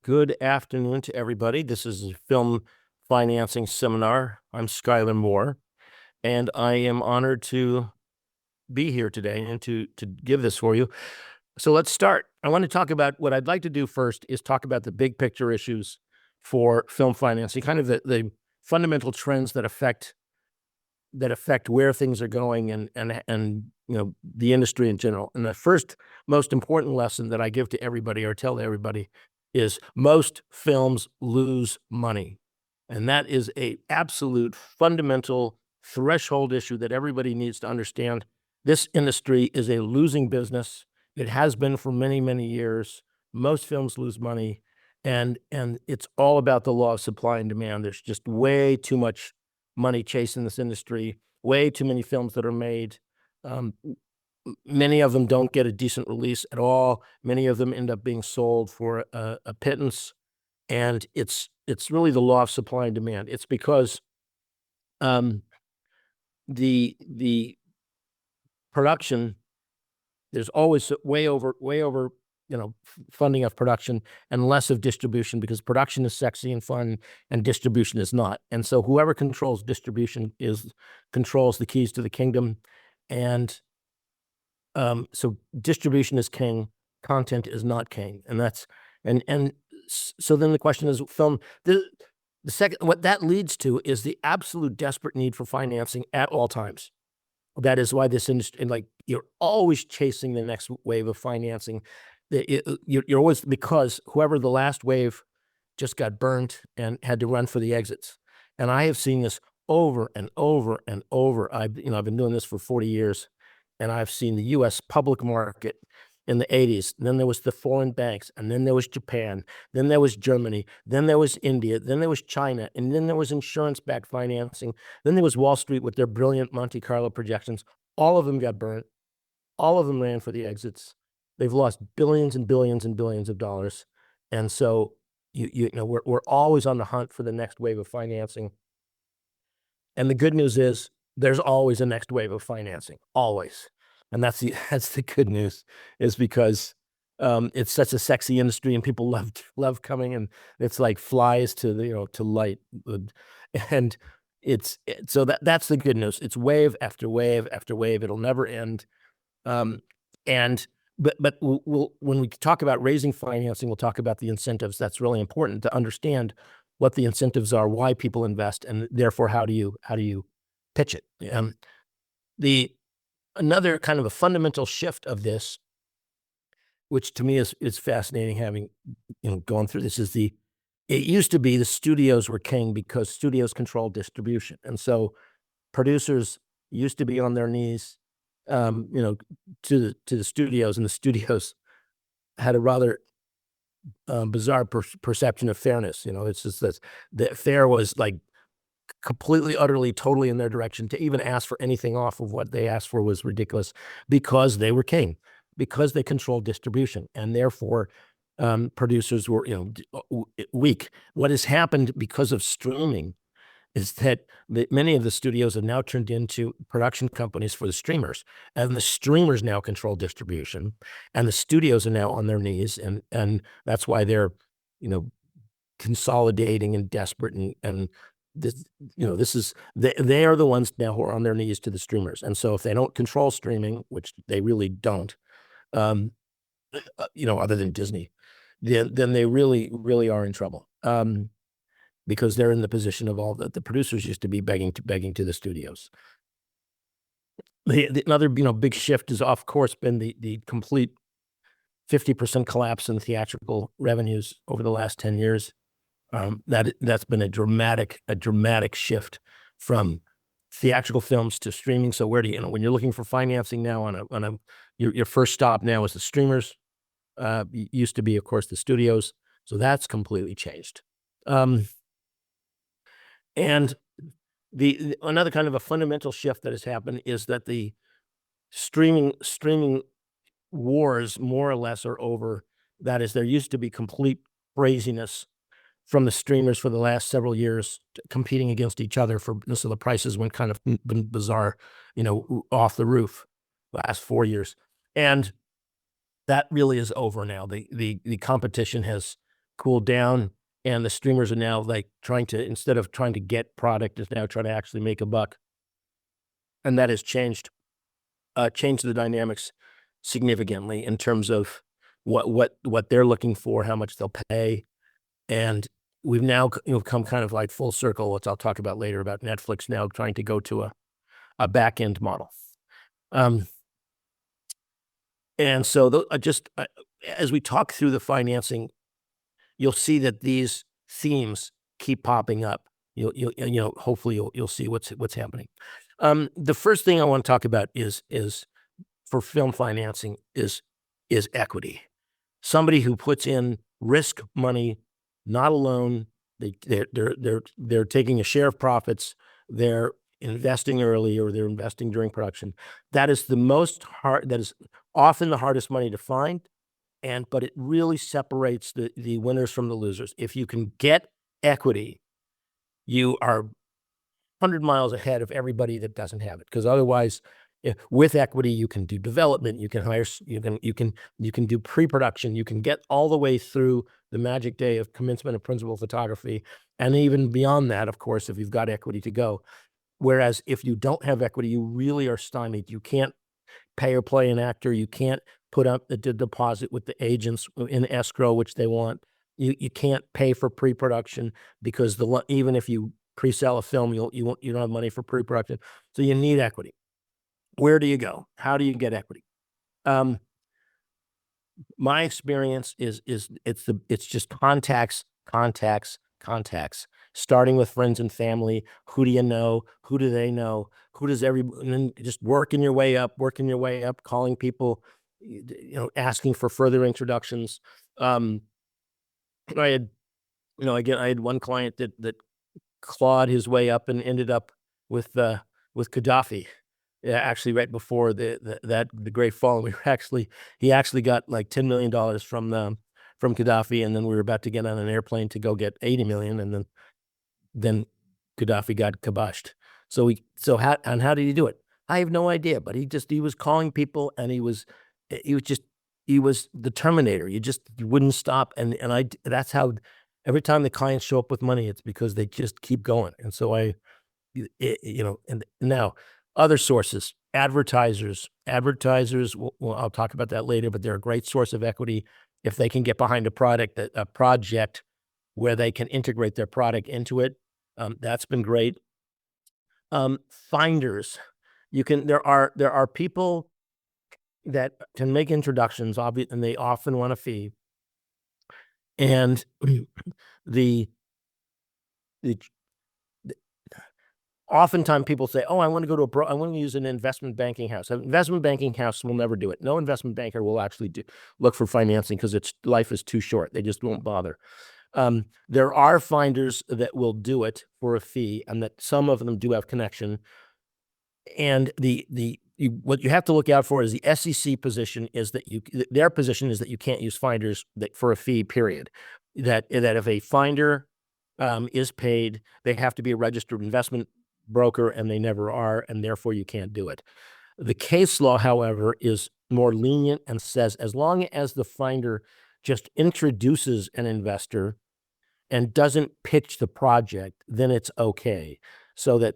Good afternoon to everybody. This is a film financing seminar. I'm Skylar Moore, and I am honored to be here today and to give this for you. So let's start. I want to talk about what I'd like to do first is talk about the big picture issues for film financing, kind of the fundamental trends that affect where things are going and the industry in general. And the first most important lesson that I give to everybody or tell everybody is most films lose money. And that is a absolute fundamental threshold issue that everybody needs to understand. This industry is a losing business. It has been for many, many years. Most films lose money, and it's all about the law of supply and demand. There's just way too much money chasing this industry, way too many films that are made. Many of them don't get a decent release at all. Many of them end up being sold for a pittance, and it's really the law of supply and demand. It's because the production, there's always way over funding of production and less of distribution, because production is sexy and fun and distribution is not. And so whoever controls distribution controls the keys to the kingdom. And so distribution is king, content is not king. So then the question is, film, the second, what that leads to is the absolute desperate need for financing at all times. That is why this industry, like, you're always chasing the next wave of financing. You're always, because whoever the last wave just got burnt and had to run for the exits. And I have seen this over and over and over. I've been doing this for 40 years, and I've seen the U.S. public market in the 80s. And then there was the foreign banks, and then there was Japan, then there was Germany, then there was India, then there was China, and then there was insurance-backed financing. Then there was Wall Street with their brilliant Monte Carlo projections. All of them got burnt. All of them ran for the exits. They've lost billions and billions and billions of dollars. And so we're always on the hunt for the next wave of financing. And the good news is there's always a next wave of financing, always. And that's the good news, is because it's such a sexy industry and people love coming, and it's like flies to light. And so that's the good news. It's wave after wave after wave. It'll never end. But when we talk about raising financing, we'll talk about the incentives. That's really important to understand what the incentives are, why people invest, and therefore how do you pitch it. Another kind of a fundamental shift of this, which to me is fascinating, having gone through this, is it used to be the studios were king because studios control distribution, and so producers used to be on their knees to the studios, and the studios had a rather bizarre perception of fairness. It's just that the fair was like completely, utterly, totally in their direction. To even ask for anything off of what they asked for was ridiculous, because they were king, because they controlled distribution, and therefore producers were weak. What has happened because of streaming is that many of the studios have now turned into production companies for the streamers, and the streamers now control distribution, and the studios are now on their knees, and that's why they're consolidating and desperate, and they are the ones now who are on their knees to the streamers. And so if they don't control streaming, which they really don't, other than Disney, then they really, really are in trouble. Because they're in the position of all the producers used to be begging to the studios. Another big shift has, of course, been the complete 50% collapse in theatrical revenues over the last 10 years. That's been a dramatic shift from theatrical films to streaming. So where do when you're looking for financing now your first stop now is the streamers. Used to be, of course, the studios. So that's completely changed. And another kind of a fundamental shift that has happened is that the streaming wars more or less are over. That is, there used to be complete craziness from the streamers for the last several years, competing against each other so the prices went kind of bizarre, off the roof the last 4 years. And that really is over now. The competition has cooled down, and the streamers are now like instead of trying to get product, is now trying to actually make a buck. And that has changed the dynamics significantly in terms of what they're looking for, how much they'll pay. And we've now come kind of like full circle, which I'll talk about later, about Netflix now trying to go to a back end model. And so as we talk through the financing, you'll see that these themes keep popping up. Hopefully you'll see what's happening. The first thing I want to talk about is for film financing is equity. Somebody who puts in risk money, not a loan. They're taking a share of profits. They're investing early, or they're investing during production. That is that is often the hardest money to find. But it really separates the winners from the losers. If you can get equity, you are 100 miles ahead of everybody that doesn't have it. Because otherwise, with equity, you can do development, you can hire, you can do pre-production, you can get all the way through the magic day of commencement of principal photography, and even beyond that, of course, if you've got equity to go. Whereas if you don't have equity, you really are stymied. You can't pay or play an actor. You can't put up the deposit with the agents in escrow, which they want. You can't pay for pre-production because even if you pre-sell a film, you don't have money for pre-production. So you need equity. Where do you go? How do you get equity? My experience is it's just contacts, starting with friends and family. Who do you know? Who do they know? Who does everybody? And then just working your way up, calling people, asking for further introductions. I had one client that clawed his way up and ended up with Gaddafi. Yeah, actually, right before the Great Fall, he actually got like $10 million from Gaddafi, and then we were about to get on an airplane to go get 80 million, and then Gaddafi got kiboshed. How did he do it? I have no idea, but he was calling people, and he was the Terminator. You wouldn't stop, and that's how every time the clients show up with money, it's because they just keep going. And so and now other sources, advertisers, well, I'll talk about that later, but they're a great source of equity if they can get behind a project where they can integrate their product into it. That's been great. Finders, there are people that can make introductions, and they often want a fee. And oftentimes people say, "Oh, I want to go to I want to use an investment banking house." An investment banking house will never do it. No investment banker will actually look for financing because life is too short. They just won't bother. There are finders that will do it for a fee, and that some of them do have connection. And what you have to look out for is the SEC position is that their position is that you can't use finders for a fee, period. That if a finder is paid, they have to be a registered investment broker, and they never are, and therefore you can't do it. The case law, however, is more lenient and says as long as the finder just introduces an investor and doesn't pitch the project, then it's okay. So that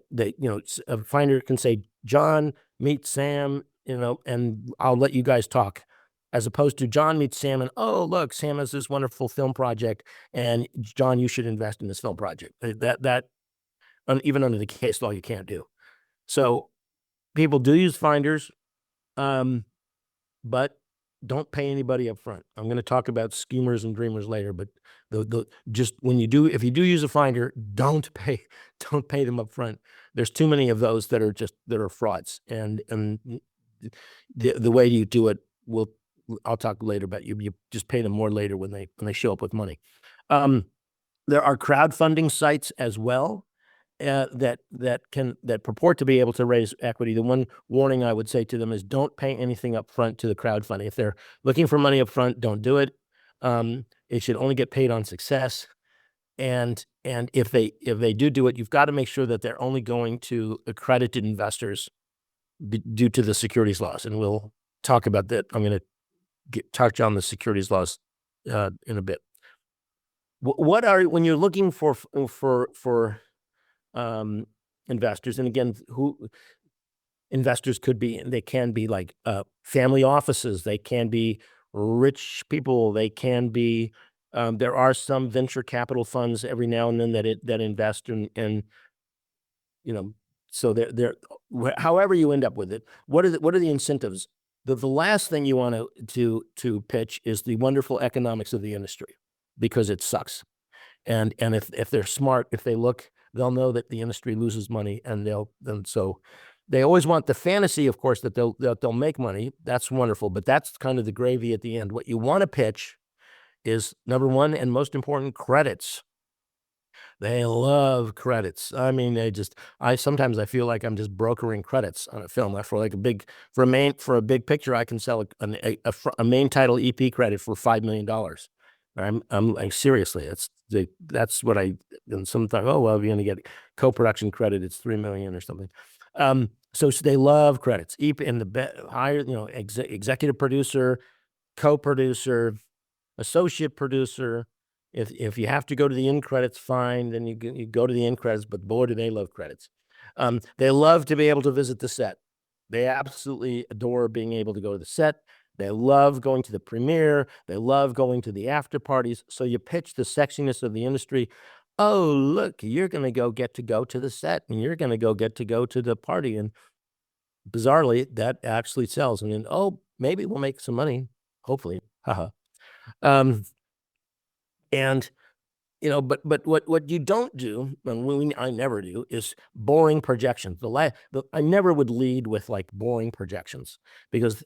a finder can say, "John, meet Sam, and I'll let you guys talk," as opposed to John meets Sam and, "Oh, look, Sam has this wonderful film project, and John, you should invest in this film project." Even under the case law, you can't do. So people do use finders, but don't pay anybody up front. I'm going to talk about schemers and dreamers later, but if you do use a finder, don't pay them up front. There's too many of those that are frauds, and the way you do it I'll talk later about. You just pay them more later when they show up with money. There are crowdfunding sites as well that purport to be able to raise equity. The one warning I would say to them is don't pay anything up front to the crowdfunding. If they're looking for money up front, don't do it. It should only get paid on success. And if they do it, you've got to make sure that they're only going to accredited investors due to the securities laws. And we'll talk about that. I'm going to touch on the securities laws in a bit. What are when you're looking for investors, and again, who investors could be, they can be like family offices, they can be rich people, they can be. There are some venture capital funds every now and then that invest in you know. So however you end up with it, what are the incentives? The last thing you want to pitch is the wonderful economics of the industry, because it sucks. And if they're smart, if they look, they'll know that the industry loses money, and so they always want the fantasy, of course, that they'll make money. That's wonderful, but that's kind of the gravy at the end. What you want to pitch is, number one and most important, credits. They love credits. I mean, sometimes I feel like I'm just brokering credits on a film. For like for a big picture, I can sell a main title EP credit for $5 million. I'm like, seriously, that's what and sometimes, oh, well, you're gonna get co-production credit, it's $3 million or something. So they love credits. EP in the higher, executive producer, co-producer, associate producer. If you have to go to the end credits, fine, then you go to the end credits, but boy, do they love credits. They love to be able to visit the set. They absolutely adore being able to go to the set. They love going to the premiere. They love going to the after parties. So you pitch the sexiness of the industry. Oh, look, you're going to get to go to the set, and you're going to get to go to the party. And bizarrely, that actually sells. And then, oh, maybe we'll make some money. Hopefully. Haha. And but what you don't do, and I never do, is boring projections. I never would lead with like boring projections, because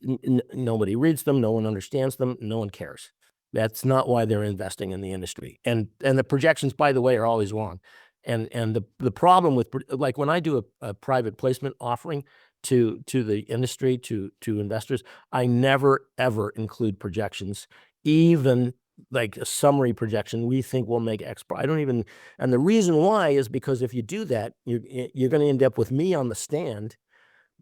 nobody reads them, no one understands them, no one cares. That's not why they're investing in the industry. And the projections, by the way, are always wrong. And the problem with, like, when I do a private placement offering to the industry, to investors, I never ever include projections, even like a summary projection. We think we'll make X. I don't even, and the reason why is because if you do that, you're going to end up with me on the stand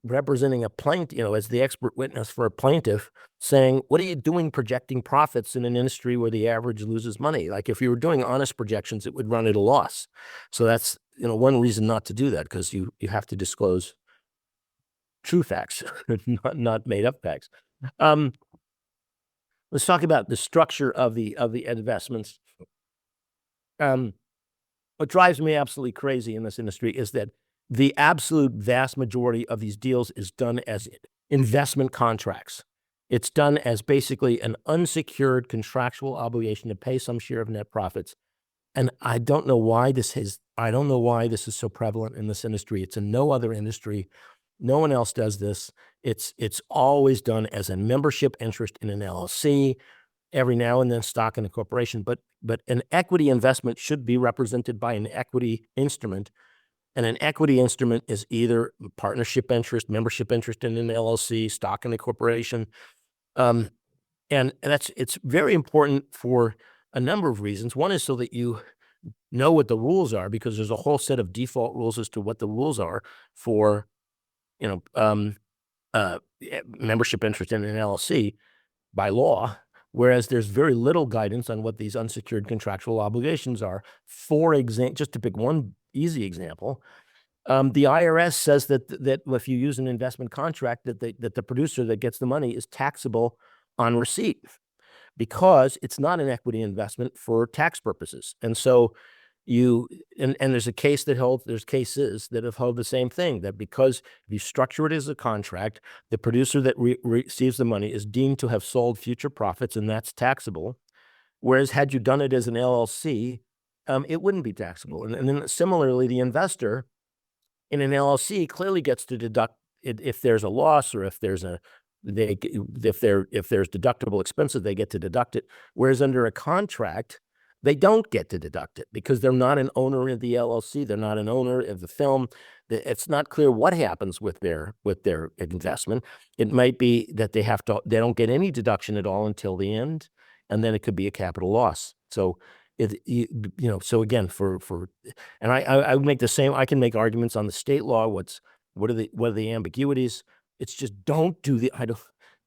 representing a plaintiff, as the expert witness for a plaintiff, saying, what are you doing projecting profits in an industry where the average loses money? Like, if you were doing honest projections, it would run at a loss. So that's, one reason not to do that, because you have to disclose true facts, not made up facts. Let's talk about the structure of the investments. What drives me absolutely crazy in this industry is that the absolute vast majority of these deals is done as investment contracts. It's done as basically an unsecured contractual obligation to pay some share of net profits. And I don't know why this is so prevalent in this industry. It's in no other industry. No one else does this. It's always done as a membership interest in an LLC, every now and then stock in a corporation. But an equity investment should be represented by an equity instrument. And an equity instrument is either partnership interest, membership interest in an LLC, stock in a corporation. And it's very important for a number of reasons. One is so that you know what the rules are, because there's a whole set of default rules as to what the rules are for, membership interest in an LLC by law, whereas there's very little guidance on what these unsecured contractual obligations are. For example, just to pick one easy example, the IRS says that if you use an investment contract, that the producer that gets the money is taxable on receipt, because it's not an equity investment for tax purposes. And so there's there's cases that have held the same thing, that because if you structure it as a contract, the producer that receives the money is deemed to have sold future profits, and that's taxable. Whereas had you done it as an LLC, it wouldn't be taxable. And then similarly, the investor in an LLC clearly gets to deduct it if there's a loss, or if there's deductible expenses, they get to deduct it. Whereas under a contract, they don't get to deduct it, because they're not an owner of the LLC. They're not an owner of the film. It's not clear what happens with their investment. It might be that they don't get any deduction at all until the end, and then it could be a capital loss. So so again, and I would make the same. I can make arguments on the state law. What are the ambiguities? It's just don't do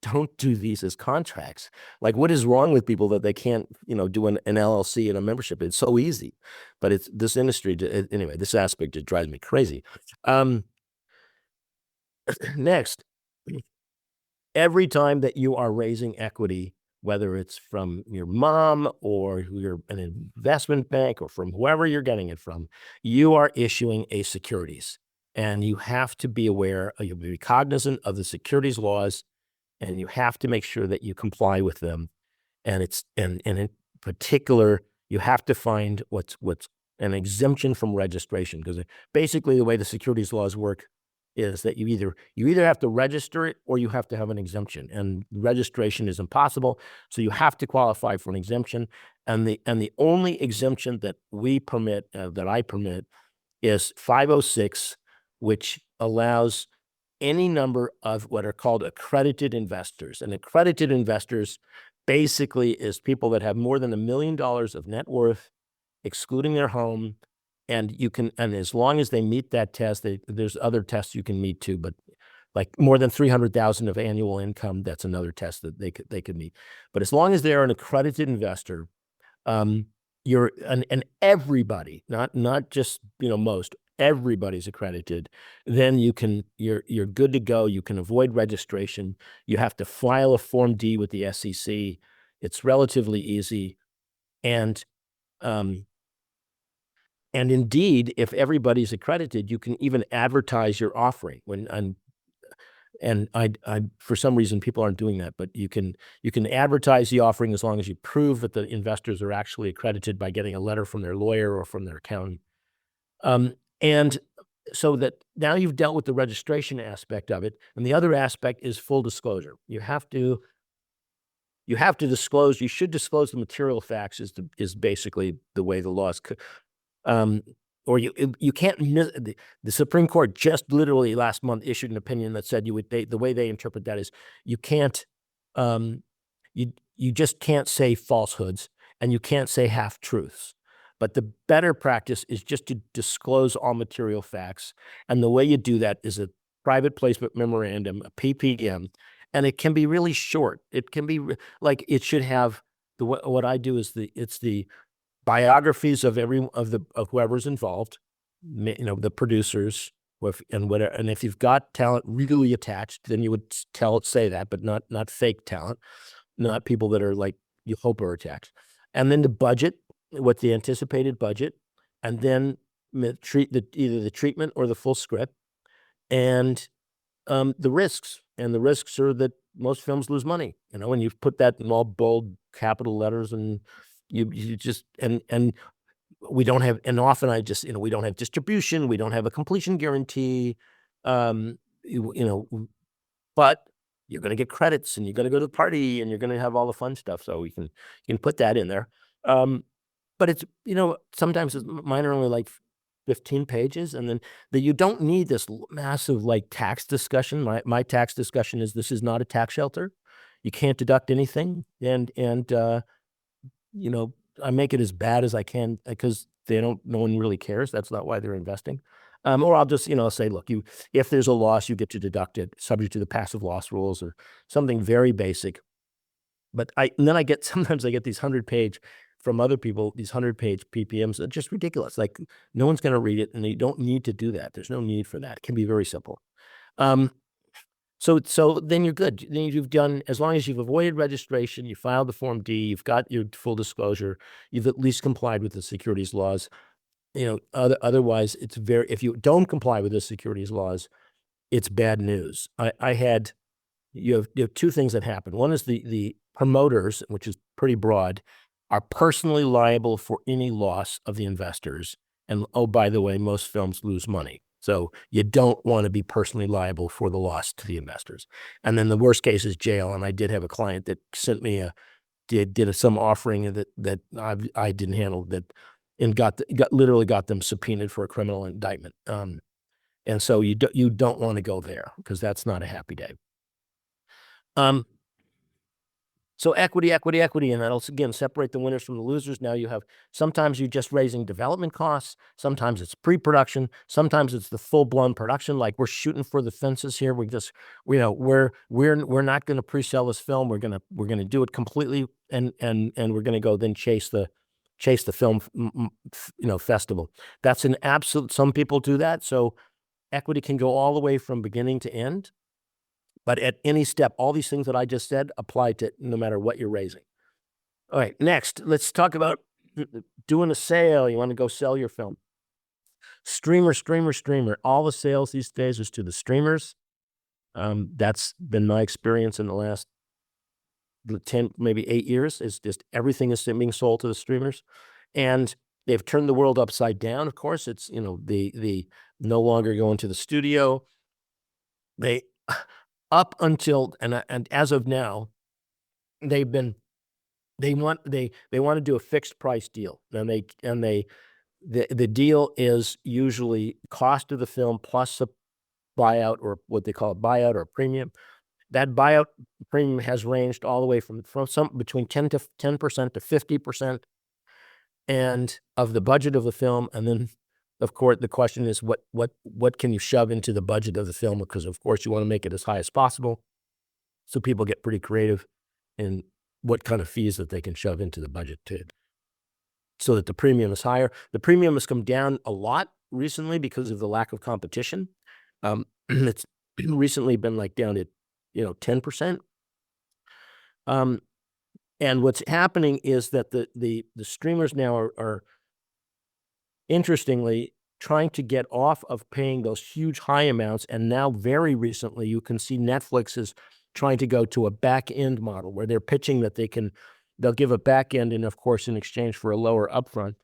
don't do these as contracts. Like, what is wrong with people that they can't, do an LLC and a membership? It's so easy, but it's this industry. Anyway, this aspect just drives me crazy. Next, every time that you are raising equity, whether it's from your mom or you're an investment bank or from whoever you're getting it from, you are issuing a securities. And you have to be aware, you'll be cognizant of the securities laws, and you have to make sure that you comply with them. And in particular, you have to find what's an exemption from registration, because basically the way the securities laws work is that you either have to register it or you have to have an exemption, and registration is impossible. So you have to qualify for an exemption. And the only exemption that we permit, that I permit, is 506, which allows any number of what are called accredited investors. And accredited investors basically is people that have more than $1 million of net worth, excluding their home. And as long as they meet that test, there's other tests you can meet too, but like more than 300,000 of annual income, that's another test that they could meet. But as long as they're an accredited investor, you're and everybody, not just most, everybody's accredited, then you're good to go. You can avoid registration. You have to file a Form D with the SEC. It's relatively easy, and indeed, if everybody's accredited, you can even advertise your offering. And I for some reason people aren't doing that, but you can advertise the offering as long as you prove that the investors are actually accredited by getting a letter from their lawyer or from their accountant. And so that now you've dealt with the registration aspect of it, and the other aspect is full disclosure. You have to disclose. You should disclose the material facts. Is basically the way the laws could. Or you can't miss. The Supreme Court just literally last month issued an opinion that said the way they interpret that is you can't, you just can't say falsehoods, and you can't say half truths. But the better practice is just to disclose all material facts. And the way you do that is a private placement memorandum, a PPM, and it can be really short. It can be like, it should have what I do is it's the biographies of whoever's involved, the producers, and whatever. And if you've got talent really attached, then you would say that, but not fake talent, not people that are like you hope are attached. And then the budget, what the anticipated budget, and then either the treatment or the full script, and the risks. And the risks are that most films lose money, and you put that in all bold capital letters, and you just, and we don't have, and often we don't have distribution, we don't have a completion guarantee, but you're going to get credits, and you're going to go to the party, and you're going to have all the fun stuff. So you can put that in there. But it's, sometimes mine are only like 15 pages, and then you don't need this massive like tax discussion. My tax discussion is, this is not a tax shelter. You can't deduct anything. And I make it as bad as I can, because no one really cares. That's not why they're investing. Or I'll just, say, look, if there's a loss, you get to deduct it subject to the passive loss rules, or something very basic. But sometimes I get these 100-page from other people, these 100-page PPMs are just ridiculous. Like, no one's going to read it, and you don't need to do that. There's no need for that. It can be very simple. So then you're good. Then you've done, as long as you've avoided registration, you filed the Form D, you've got your full disclosure, you've at least complied with the securities laws. Otherwise, if you don't comply with the securities laws, it's bad news. You have two things that happen. One is the promoters, which is pretty broad, are personally liable for any loss of the investors. And oh, by the way, most films lose money. So you don't want to be personally liable for the loss to the investors. And then the worst case is jail. And I did have a client that sent me did some offering that I didn't handle, that, and literally got them subpoenaed for a criminal indictment. And so you don't want to go there, because that's not a happy day. So equity, and that'll again separate the winners from the losers. Now you have, sometimes you're just raising development costs, sometimes it's pre-production, sometimes it's the full-blown production. Like we're shooting for the fences here. We're not going to pre-sell this film. We're gonna do it completely, and we're gonna go then chase the film festival. That's an absolute. Some people do that. So equity can go all the way from beginning to end. But at any step, all these things that I just said apply to no matter what you're raising. All right, next, let's talk about doing a sale. You want to go sell your film. Streamer. All the sales these days is to the streamers. That's been my experience in the last 10, maybe 8 years. Is just everything is being sold to the streamers. And they've turned the world upside down, of course. It's, the no longer going to the studio. They up until and as of now, they want to do a fixed price deal, and the deal is usually cost of the film plus a buyout, or what they call a buyout or a premium. That buyout premium has ranged all the way from some between 10% to 50%, and of the budget of the film. And then, of course, the question is what can you shove into the budget of the film? Because of course you want to make it as high as possible. So people get pretty creative in what kind of fees that they can shove into the budget so that the premium is higher. The premium has come down a lot recently because of the lack of competition. It's recently been like down to 10%. And what's happening is that the streamers now are interestingly trying to get off of paying those huge high amounts. And now very recently, you can see Netflix is trying to go to a back end model where they're pitching that they'll give a back end, and of course, in exchange for a lower upfront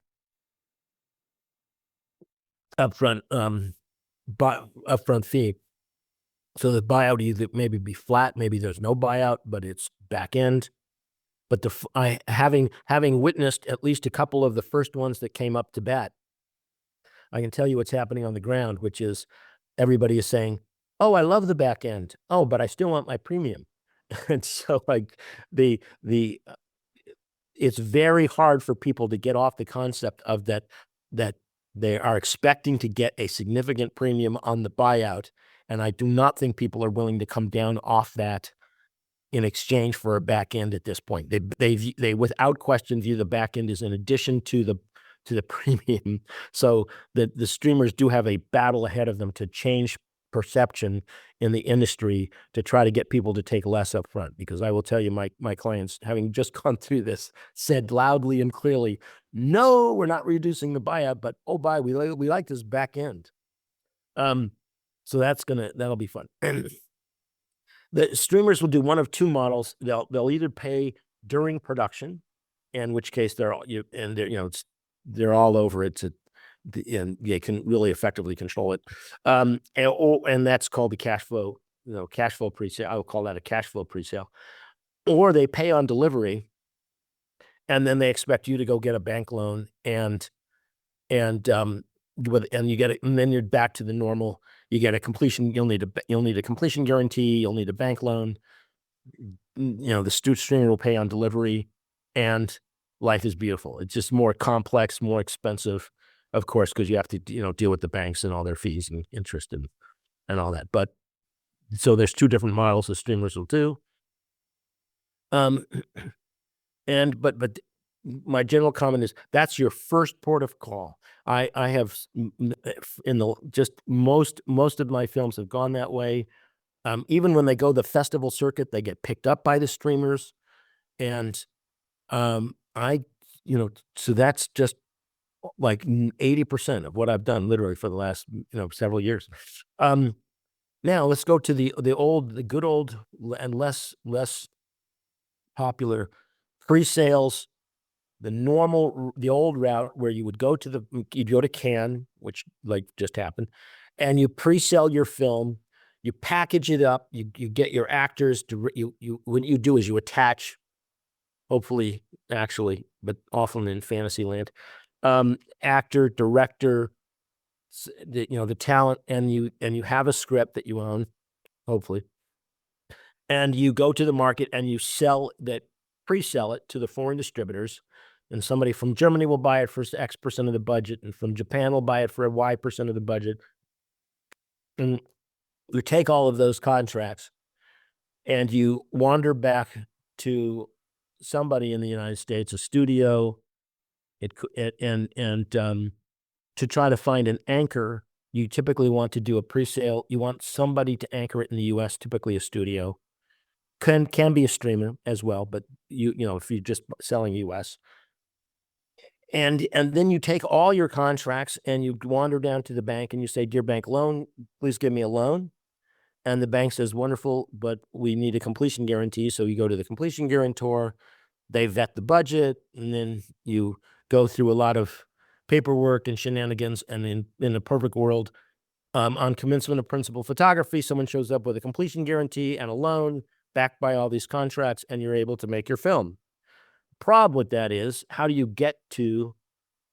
fee. So the buyout either maybe be flat, maybe there's no buyout, but it's back end. But having witnessed at least a couple of the first ones that came up to bat, I can tell you what's happening on the ground, which is everybody is saying, "Oh, I love the back end. Oh, but I still want my premium." And so like it's very hard for people to get off the concept of that they are expecting to get a significant premium on the buyout. And I do not think people are willing to come down off that in exchange for a back end at this point. They without question view the back end as in addition to the premium. So the streamers do have a battle ahead of them to change perception in the industry to try to get people to take less upfront. Because I will tell you, my clients, having just gone through this, said loudly and clearly, "No, we're not reducing the buyout, but oh, we like this back end." So that'll be fun. The streamers will do one of two models. They'll either pay during production, in which case they're all over it, and they can really effectively control it. And that's called the cash flow presale. I would call that a cash flow presale. Or they pay on delivery, and then they expect you to go get a bank loan and you get it, and then you're back to the normal. You get a completion. You'll need a completion guarantee. You'll need a bank loan. The streamer will pay on delivery, and life is beautiful. It's just more complex, more expensive, of course, because you have to deal with the banks and all their fees and interest and all that. But so there's two different models the streamers will do. But my general comment is that's your first port of call. I have most of my films have gone that way. Even when they go the festival circuit, they get picked up by the streamers, and so that's just like 80% of what I've done literally for the last several years. Now let's go to the good old and less popular pre-sales. The old route where you'd go to Cannes, which like just happened, and you pre-sell your film, you package it up, you get your actors to what you do is you attach, hopefully actually, but often in fantasy land, actor, director, the talent, and you have a script that you own, hopefully, and you go to the market and you sell that. pre-sell it to the foreign distributors, and somebody from Germany will buy it for X% of the budget, and from Japan will buy it for Y% of the budget. And you take all of those contracts and you wander back to somebody in the United States, a studio, to try to find an anchor. You typically want to do a pre-sale. You want somebody to anchor it in the US, typically a studio. Can be a streamer as well, but you know, if you're just selling US. And then you take all your contracts and you wander down to the bank and you say, "Dear bank loan, please give me a loan." And the bank says, "Wonderful, but we need a completion guarantee." So you go to the completion guarantor, they vet the budget, and then you go through a lot of paperwork and shenanigans. And in a perfect world, on commencement of principal photography, someone shows up with a completion guarantee and a loan backed by all these contracts, and you're able to make your film. Problem with that is, how do you get to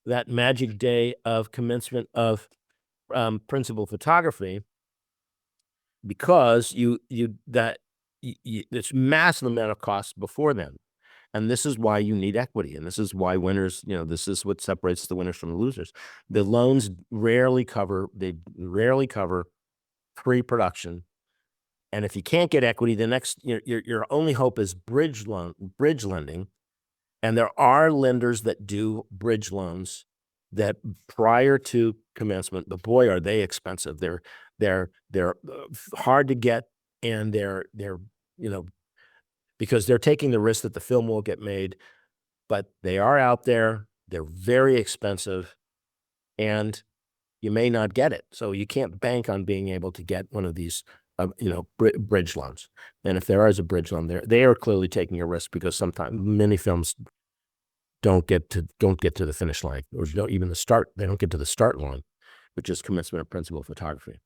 that magic day of commencement of principal photography? Because there's massive amount of costs before then. And this is why you need equity. And this is why winners, you know, this is what separates the winners from the losers. The loans rarely cover pre-production. And if you can't get equity, the next, your only hope is bridge lending. And there are lenders that do bridge loans that prior to commencement, but boy, are they expensive. They're hard to get, and they're because they're taking the risk that the film will get made, but they are out there. They're very expensive, and you may not get it. So you can't bank on being able to get one of these, bridge loans. And if there is a bridge loan there, they are clearly taking a risk, because sometimes many films don't get to the finish line, or don't even start. They don't get to the start line, which is commencement of principal photography.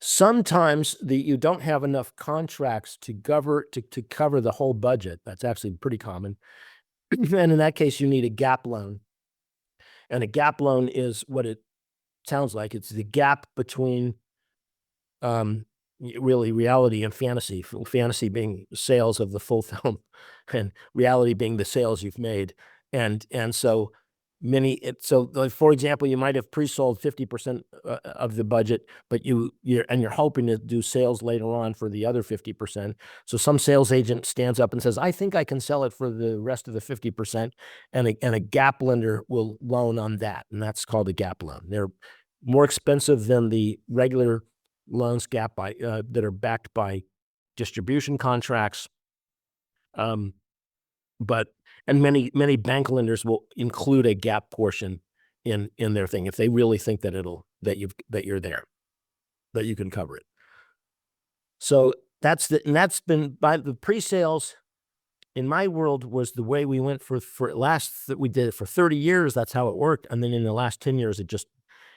Sometimes you don't have enough contracts to cover the whole budget. That's actually pretty common. And in that case, you need a gap loan. And a gap loan is what it sounds like. It's the gap between really reality and fantasy. Fantasy being sales of the full film, and reality being the sales you've made. And so like, for example, you might have pre-sold 50% of the budget, but you're hoping to do sales later on for the other 50%. So some sales agent stands up and says, "I think I can sell it for the rest of the 50%," and a gap lender will loan on that, and that's called a gap loan. They're more expensive than the regular loans that are backed by distribution contracts. And many bank lenders will include a gap portion in their thing if they really think that you're there, that you can cover it. So that's been by the pre-sales in my world was the way we went we did it for 30 years. That's how it worked. And then in the last 10 years,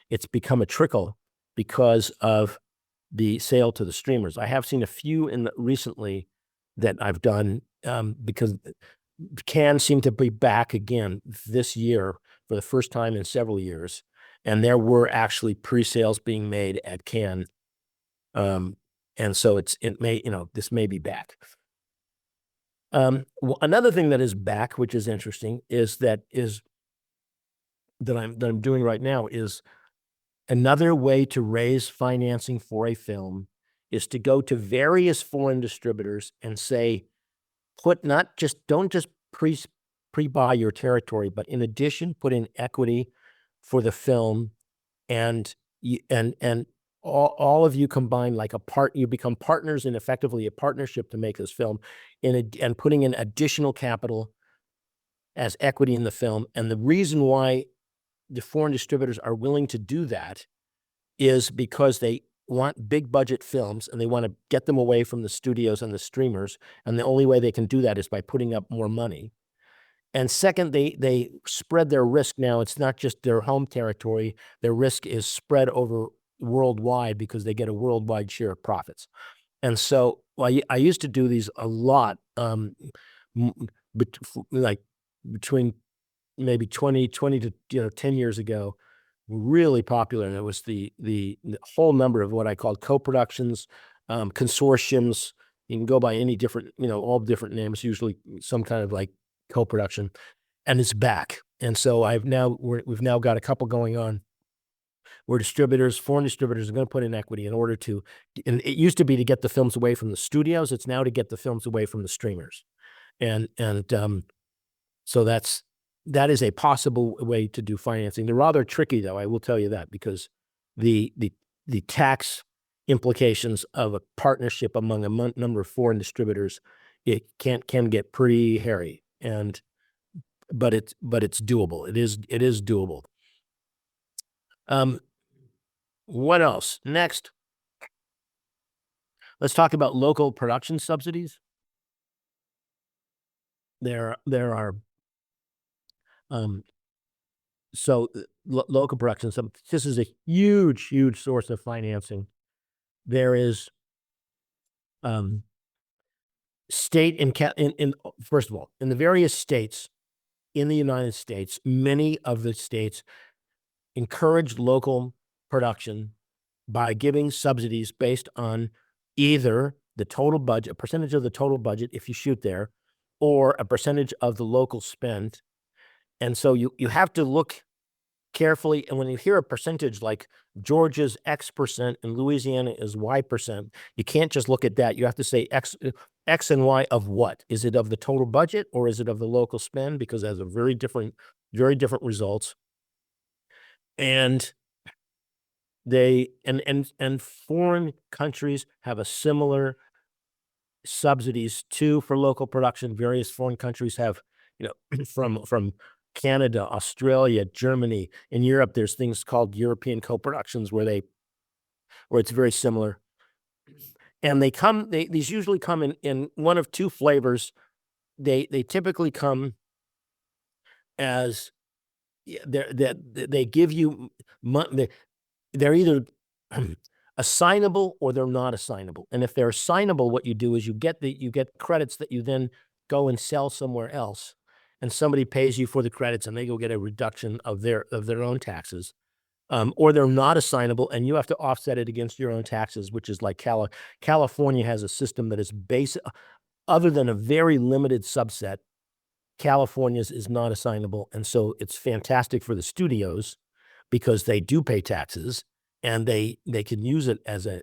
it's become a trickle because of the sale to the streamers. I have seen a few recently that I've done, because Cannes seemed to be back again this year for the first time in several years. And there were actually pre-sales being made at Cannes. And so this may be back. Another thing that is back, which is interesting, that I'm doing right now, is another way to raise financing for a film is to go to various foreign distributors and say, don't just pre-buy your territory, but in addition, put in equity for the film, and all of you combine like you become partners in effectively a partnership to make this film, and putting in additional capital as equity in the film. And the reason why the foreign distributors are willing to do that is because they want big budget films, and they want to get them away from the studios and the streamers. And the only way they can do that is by putting up more money. And second, they spread their risk. Now, it's not just their home territory. Their risk is spread over worldwide, because they get a worldwide share of profits. And so I used to do these a lot, like between maybe 20 to 10 years ago, really popular. And it was the whole number of what I called co-productions, consortiums, You can go by any different, all different names, usually some kind of like co-production, and it's back. And so we've now got a couple going on where foreign distributors are going to put in equity in order to, and it used to be to get the films away from the studios. It's now to get the films away from the streamers. And so that is a possible way to do financing. They're rather tricky, though, I will tell you that, because the tax implications of a partnership among a number of foreign distributors, it can get pretty hairy, but it's doable. It is doable. What else? Next, let's talk about local production subsidies. There are local production. This is a huge source of financing. There is state first of all, in the various states in the United States, many of the states encourage local production by giving subsidies based on either the total budget, a percentage of the total budget if you shoot there, or a percentage of the local spend. And so you have to look carefully, and when you hear a percentage like Georgia's X percent and Louisiana is Y percent, you can't just look at that. You have to say X and Y of what? Is it of the total budget or is it of the local spend? Because it has a very different results. And foreign countries have a similar subsidies too for local production. Various foreign countries have, from Canada, Australia, Germany. In Europe, there's things called European co-productions where it's very similar. And these usually come in one of two flavors. They typically come as they give you money. They're either assignable or they're not assignable. And if they're assignable, what you do is you get credits that you then go and sell somewhere else, and somebody pays you for the credits and they go get a reduction of their own taxes. Or they're not assignable and you have to offset it against your own taxes, which is like California has a system that is other than a very limited subset, California's is not assignable. And so it's fantastic for the studios because they do pay taxes and they can use it as a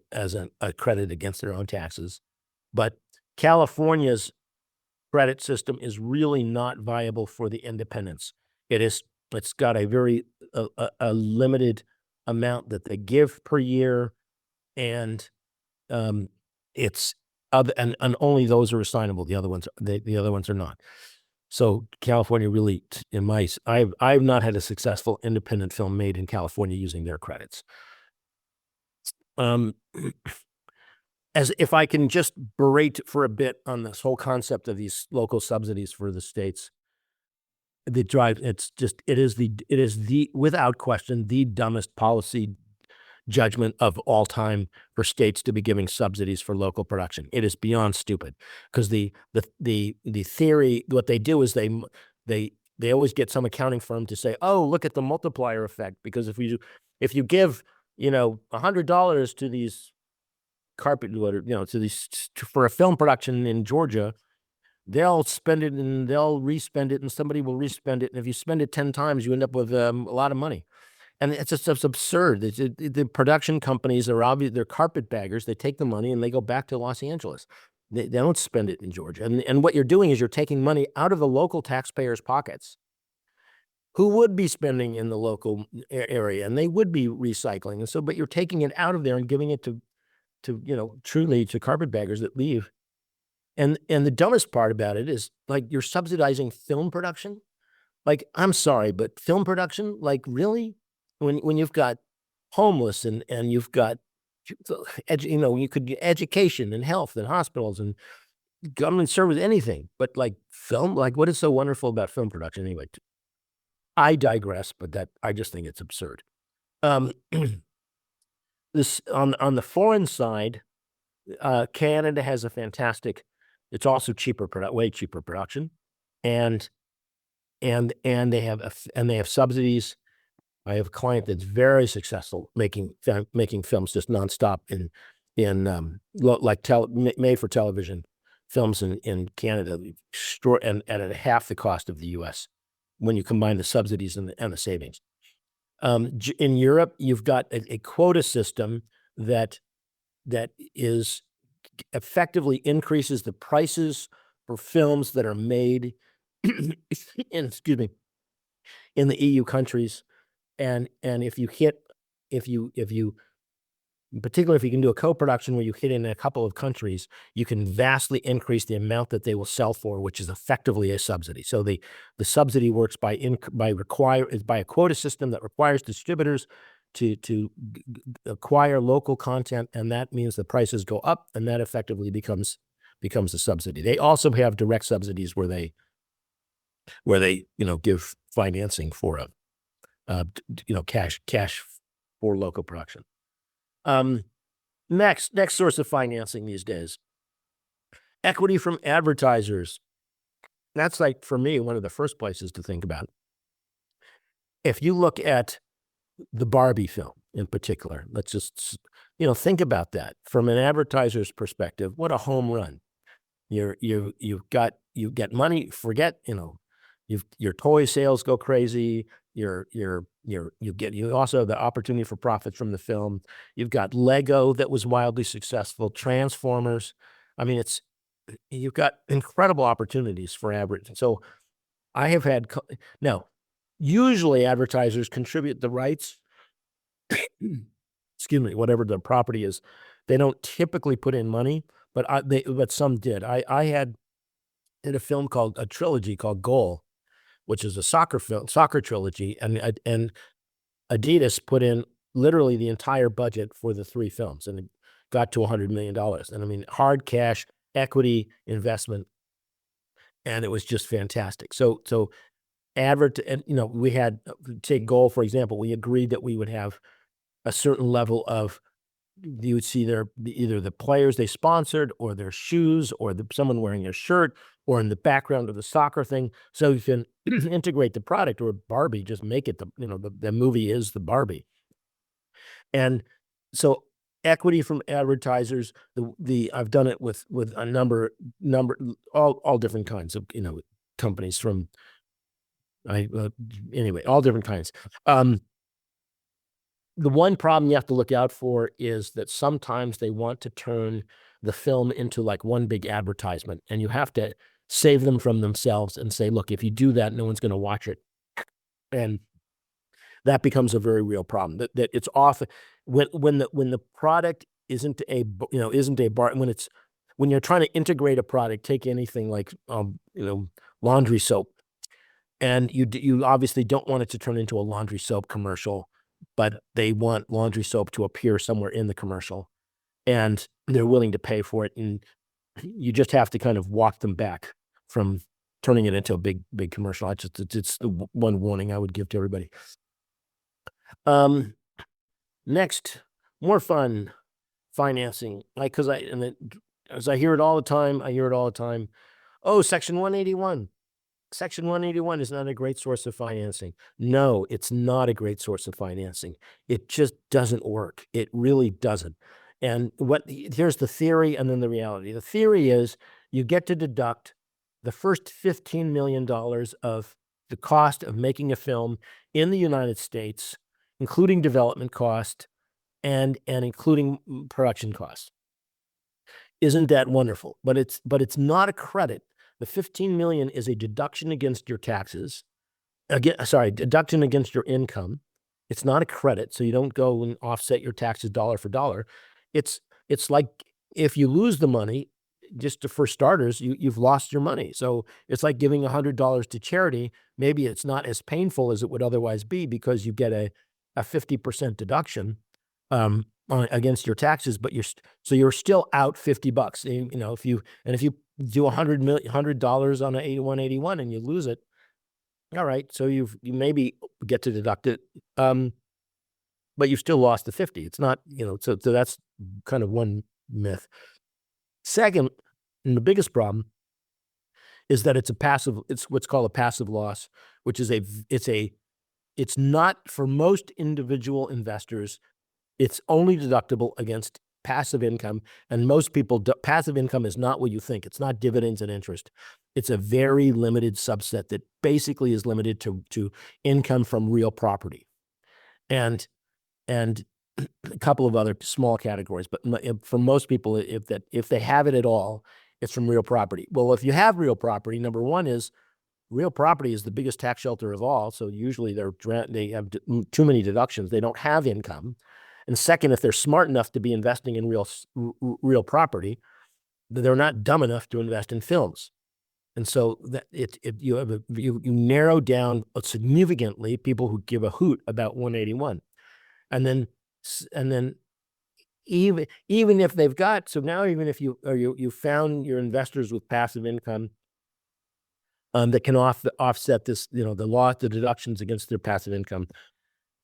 credit against their own taxes. But California's credit system is really not viable for the independents. It's got a very limited amount that they give per year, and it's and only those are assignable. The other ones are not. So California really, I've not had a successful independent film made in California using their credits. As if I can just berate for a bit on this whole concept of these local subsidies for the states, it is without question the dumbest policy judgment of all time for states to be giving subsidies for local production. It is beyond stupid, because the theory, what they do is they always get some accounting firm to say, oh, look at the multiplier effect, because if you give $100 to these for a film production in Georgia, they'll spend it and they'll respend it and somebody will respend it. And if you spend it 10 times, you end up with a lot of money. And it's absurd. The production companies they're carpetbaggers. They take the money and they go back to Los Angeles. They don't spend it in Georgia. And what you're doing is you're taking money out of the local taxpayers' pockets, who would be spending in the local area, and they would be recycling. And so, but you're taking it out of there and giving it to truly to carpetbaggers that leave. And the dumbest part about it is, like, you're subsidizing film production. Like, I'm sorry, but film production, like, really? When you've got homeless and you've got, you could get education and health and hospitals and government service, anything, but like film, like, what is so wonderful about film production anyway? I digress, but I just think it's absurd. This on the foreign side, Canada has a fantastic. It's also way cheaper production, and they have subsidies. I have a client that's very successful making films just nonstop like made for television films in Canada, and at half the cost of the U.S. when you combine the subsidies and the savings. In Europe, you've got a quota system that is effectively increases the prices for films that are made in the EU countries, and if you particularly if you can do a co-production where you hit in a couple of countries, you can vastly increase the amount that they will sell for, which is effectively a subsidy. So the subsidy works by a quota system that requires distributors to acquire local content, and that means the prices go up, and that effectively becomes a subsidy. They also have direct subsidies where they give financing for cash for local production. Next source of financing these days, equity from advertisers. That's, like, for me, one of the first places to think about. If you look at the Barbie film in particular, let's just, think about that from an advertiser's perspective. What a home run. You get money, your toy sales go crazy. You also have the opportunity for profits from the film. You've got Lego that was wildly successful, Transformers. I mean, you've got incredible opportunities for advertising. So I have had now. Usually, advertisers contribute the rights. Excuse me, whatever the property is. They don't typically put in money, but some did. I had a film called a trilogy called Goal, which is a soccer trilogy, and Adidas put in literally the entire budget for the 3 films, and it got to $100 million. And I mean, hard cash, equity investment, and it was just fantastic. So we had, take Goal, for example, we agreed that we would have a certain level of, you would see either the players they sponsored, or their shoes, or someone wearing their shirt, or in the background of the soccer thing. So you can integrate the product, or Barbie, just make it the movie is the Barbie. And so equity from advertisers, I've done it with a number, all different kinds of, companies from, anyway, all different kinds. The one problem you have to look out for is that sometimes they want to turn the film into like one big advertisement, and you have to save them from themselves and say, look, if you do that, no one's going to watch it. And that becomes a very real problem. That it's often when the product isn't a bar, when you're trying to integrate a product, take anything like laundry soap, and you obviously don't want it to turn into a laundry soap commercial, but they want laundry soap to appear somewhere in the commercial, and they're willing to pay for it, and you just have to kind of walk them back from turning it into a big commercial. It's the one warning I would give to everybody. Next, more fun financing, as I hear it all the time. Oh, Section 181. Section 181 is not a great source of financing. No, it's not a great source of financing. It just doesn't work. It really doesn't. And here's the theory and then the reality. The theory is you get to deduct the first $15 million of the cost of making a film in the United States, including development cost and including production costs. Isn't that wonderful? But it's not a credit. The $15 million is a deduction against your taxes. Deduction against your income. It's not a credit, so you don't go and offset your taxes dollar for dollar. It's like if you lose the money, just for starters, you've lost your money. So it's like giving $100 to charity. Maybe it's not as painful as it would otherwise be because you get a 50% deduction against your taxes, but you're still out $50. If you do $100 on a 181 and you lose it, all right, so you maybe get to deduct it, but you still lost the 50. It's not, so that's kind of one myth. Second, and the biggest problem is that it's what's called a passive loss, which is it's not, for most individual investors, it's only deductible against passive income, and most people passive income is not what you think. It's not dividends and interest. It's a very limited subset that basically is limited to income from real property, and a couple of other small categories. But for most people, if they have it at all, it's from real property. Well, if you have real property, number one is real property is the biggest tax shelter of all. So usually they have too many deductions. They don't have income. And second, if they're smart enough to be investing in real property, they're not dumb enough to invest in films. And so that you narrow down significantly people who give a hoot about 181. And then even if they've got, so now even if you found your investors with passive income that can offset this, the deductions against their passive income,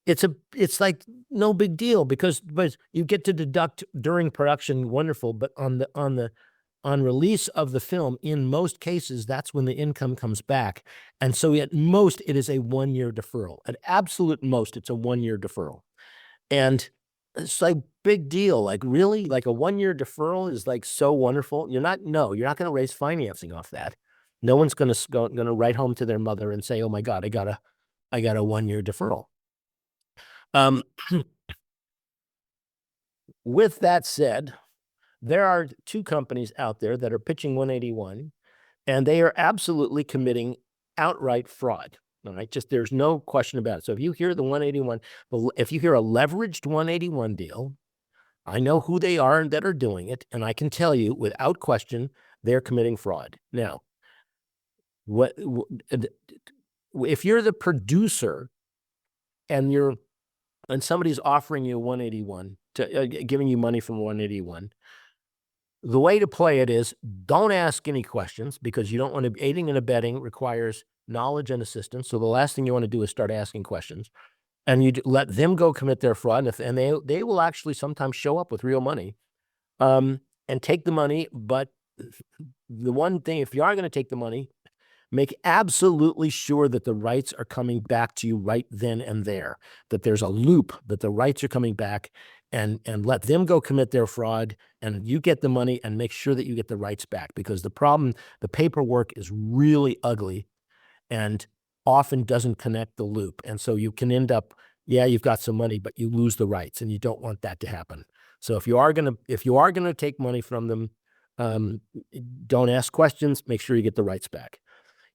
it's like no big deal but you get to deduct during production, wonderful, but on release of the film, in most cases, that's when the income comes back. And so at most, it is a 1-year deferral. At absolute most, it's a 1-year deferral. And it's like big deal. Like really, like a 1-year deferral is like so wonderful. You're not going to raise financing off that. No one's going to write home to their mother and say, "Oh my God, I got a 1-year deferral." With that said, there are 2 companies out there that are pitching 181, and they are absolutely committing outright fraud. All right, just there's no question about it. So if you hear the 181, if you hear a leveraged 181 deal, I know who they are that are doing it, and I can tell you without question they're committing fraud. Now, if you're the producer and somebody's offering you 181 giving you money from 181, the way to play it is don't ask any questions, because you don't want to. Aiding and abetting requires knowledge and assistance. So the last thing you want to do is start asking questions, and you let them go commit their fraud. And they will actually sometimes show up with real money, and take the money. But the one thing, if you are going to take the money, make absolutely sure that the rights are coming back to you right then and there, that there's a loop, that the rights are coming back, and let them go commit their fraud, and you get the money, and make sure that you get the rights back, because the paperwork is really ugly and often doesn't connect the loop. And so you can end up, you've got some money, but you lose the rights, and you don't want that to happen. So if you are going to take money from them, don't ask questions, make sure you get the rights back.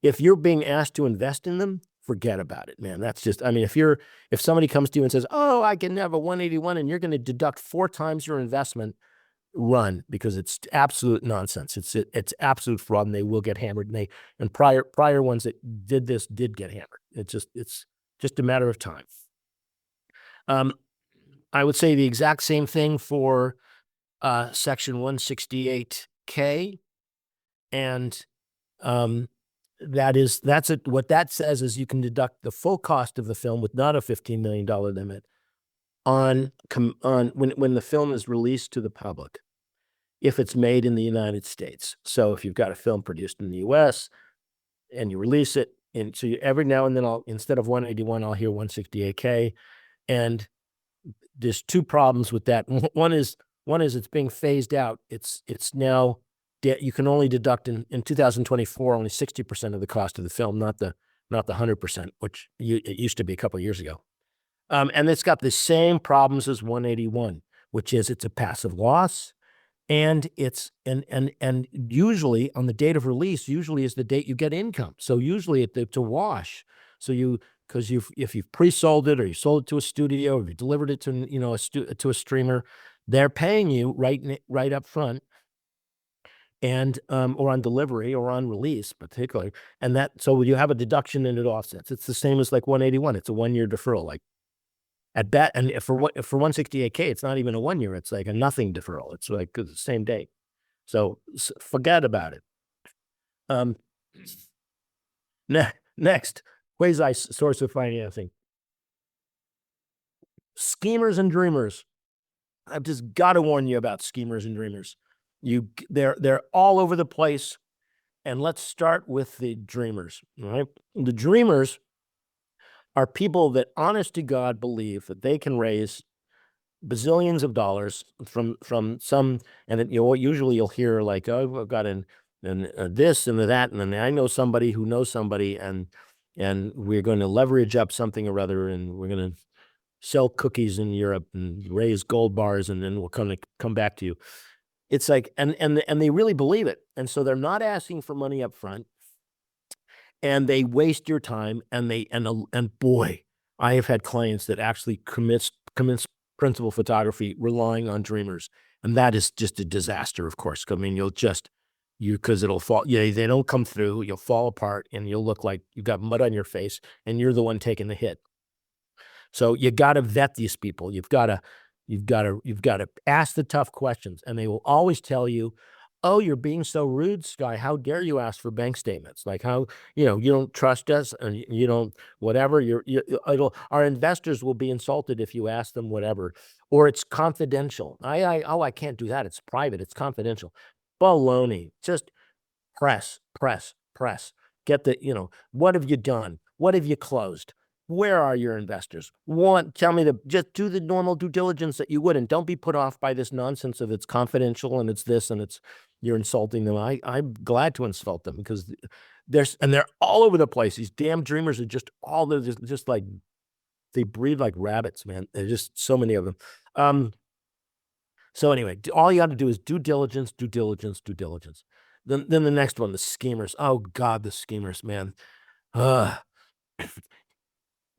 If you're being asked to invest in them, forget about it, man. That's just, I mean, if somebody comes to you and says, "Oh, I can have a 181 and you're going to deduct 4 times your investment," run, because it's absolute nonsense. It's absolute fraud, and they will get hammered. And prior ones that did this did get hammered. It's just a matter of time. I would say the exact same thing for Section 168K, and what that says is you can deduct the full cost of the film with not a $15 million limit on when the film is released to the public, if it's made in the United States. So if you've got a film produced in the U.S. and you release it, and so every now and then instead of 181, I'll hear 168K, and there's 2 problems with that. One is it's being phased out. It's now you can only deduct in 2024 only 60% of the cost of the film, not the 100%, which it used to be a couple of years ago. And it's got the same problems as 181, which is it's a passive loss, and it's and usually on the date of release usually is the date you get income. So usually it's a wash. So if you've pre-sold it, or you sold it to a studio, or you delivered it to to a streamer, they're paying you right up front, and or on delivery or on release particularly, and so you have a deduction and it offsets. It's the same as like 181. It's a 1-year deferral, like at that. And for 168K, it's not even a 1 year. It's like a nothing deferral. It's like the same date. So forget about it. Next, quasi source of financing. Schemers and dreamers. I've just got to warn you about schemers and dreamers. They're all over the place. And let's start with the dreamers. All right. The dreamers are people that honest to God believe that they can raise bazillions of dollars from some, and then, usually you'll hear like, oh, I've got this and that, and then I know somebody who knows somebody, and we're going to leverage up something or other, and we're going to sell cookies in Europe and raise gold bars, and then we'll come back to you. It's like, and they really believe it, and so they're not asking for money up front, and they waste your time, and boy, I have had clients that actually commence principal photography relying on dreamers, and that is just a disaster, of course. I mean, because it'll fall, they don't come through, you'll fall apart, and you'll look like you've got mud on your face, and you're the one taking the hit. So you got to vet these people. You've got to ask the tough questions, and they will always tell you, "Oh, you're being so rude, Sky. How dare you ask for bank statements? Like, how, you don't trust us, and you don't whatever. Our investors will be insulted if you ask them whatever, or it's confidential. I can't do that. It's private. It's confidential. Baloney. Just press, press, press. Get what have you done? What have you closed? Where are your investors? Tell me just do the normal due diligence that you would, and don't be put off by this nonsense of it's confidential and it's this and you're insulting them. I'm glad to insult them because they're all over the place. These damn dreamers are just like, they breed like rabbits, man. There's just so many of them. So anyway, all you got to do is due diligence, due diligence, due diligence. Then the next one, the schemers. Oh God, the schemers, man.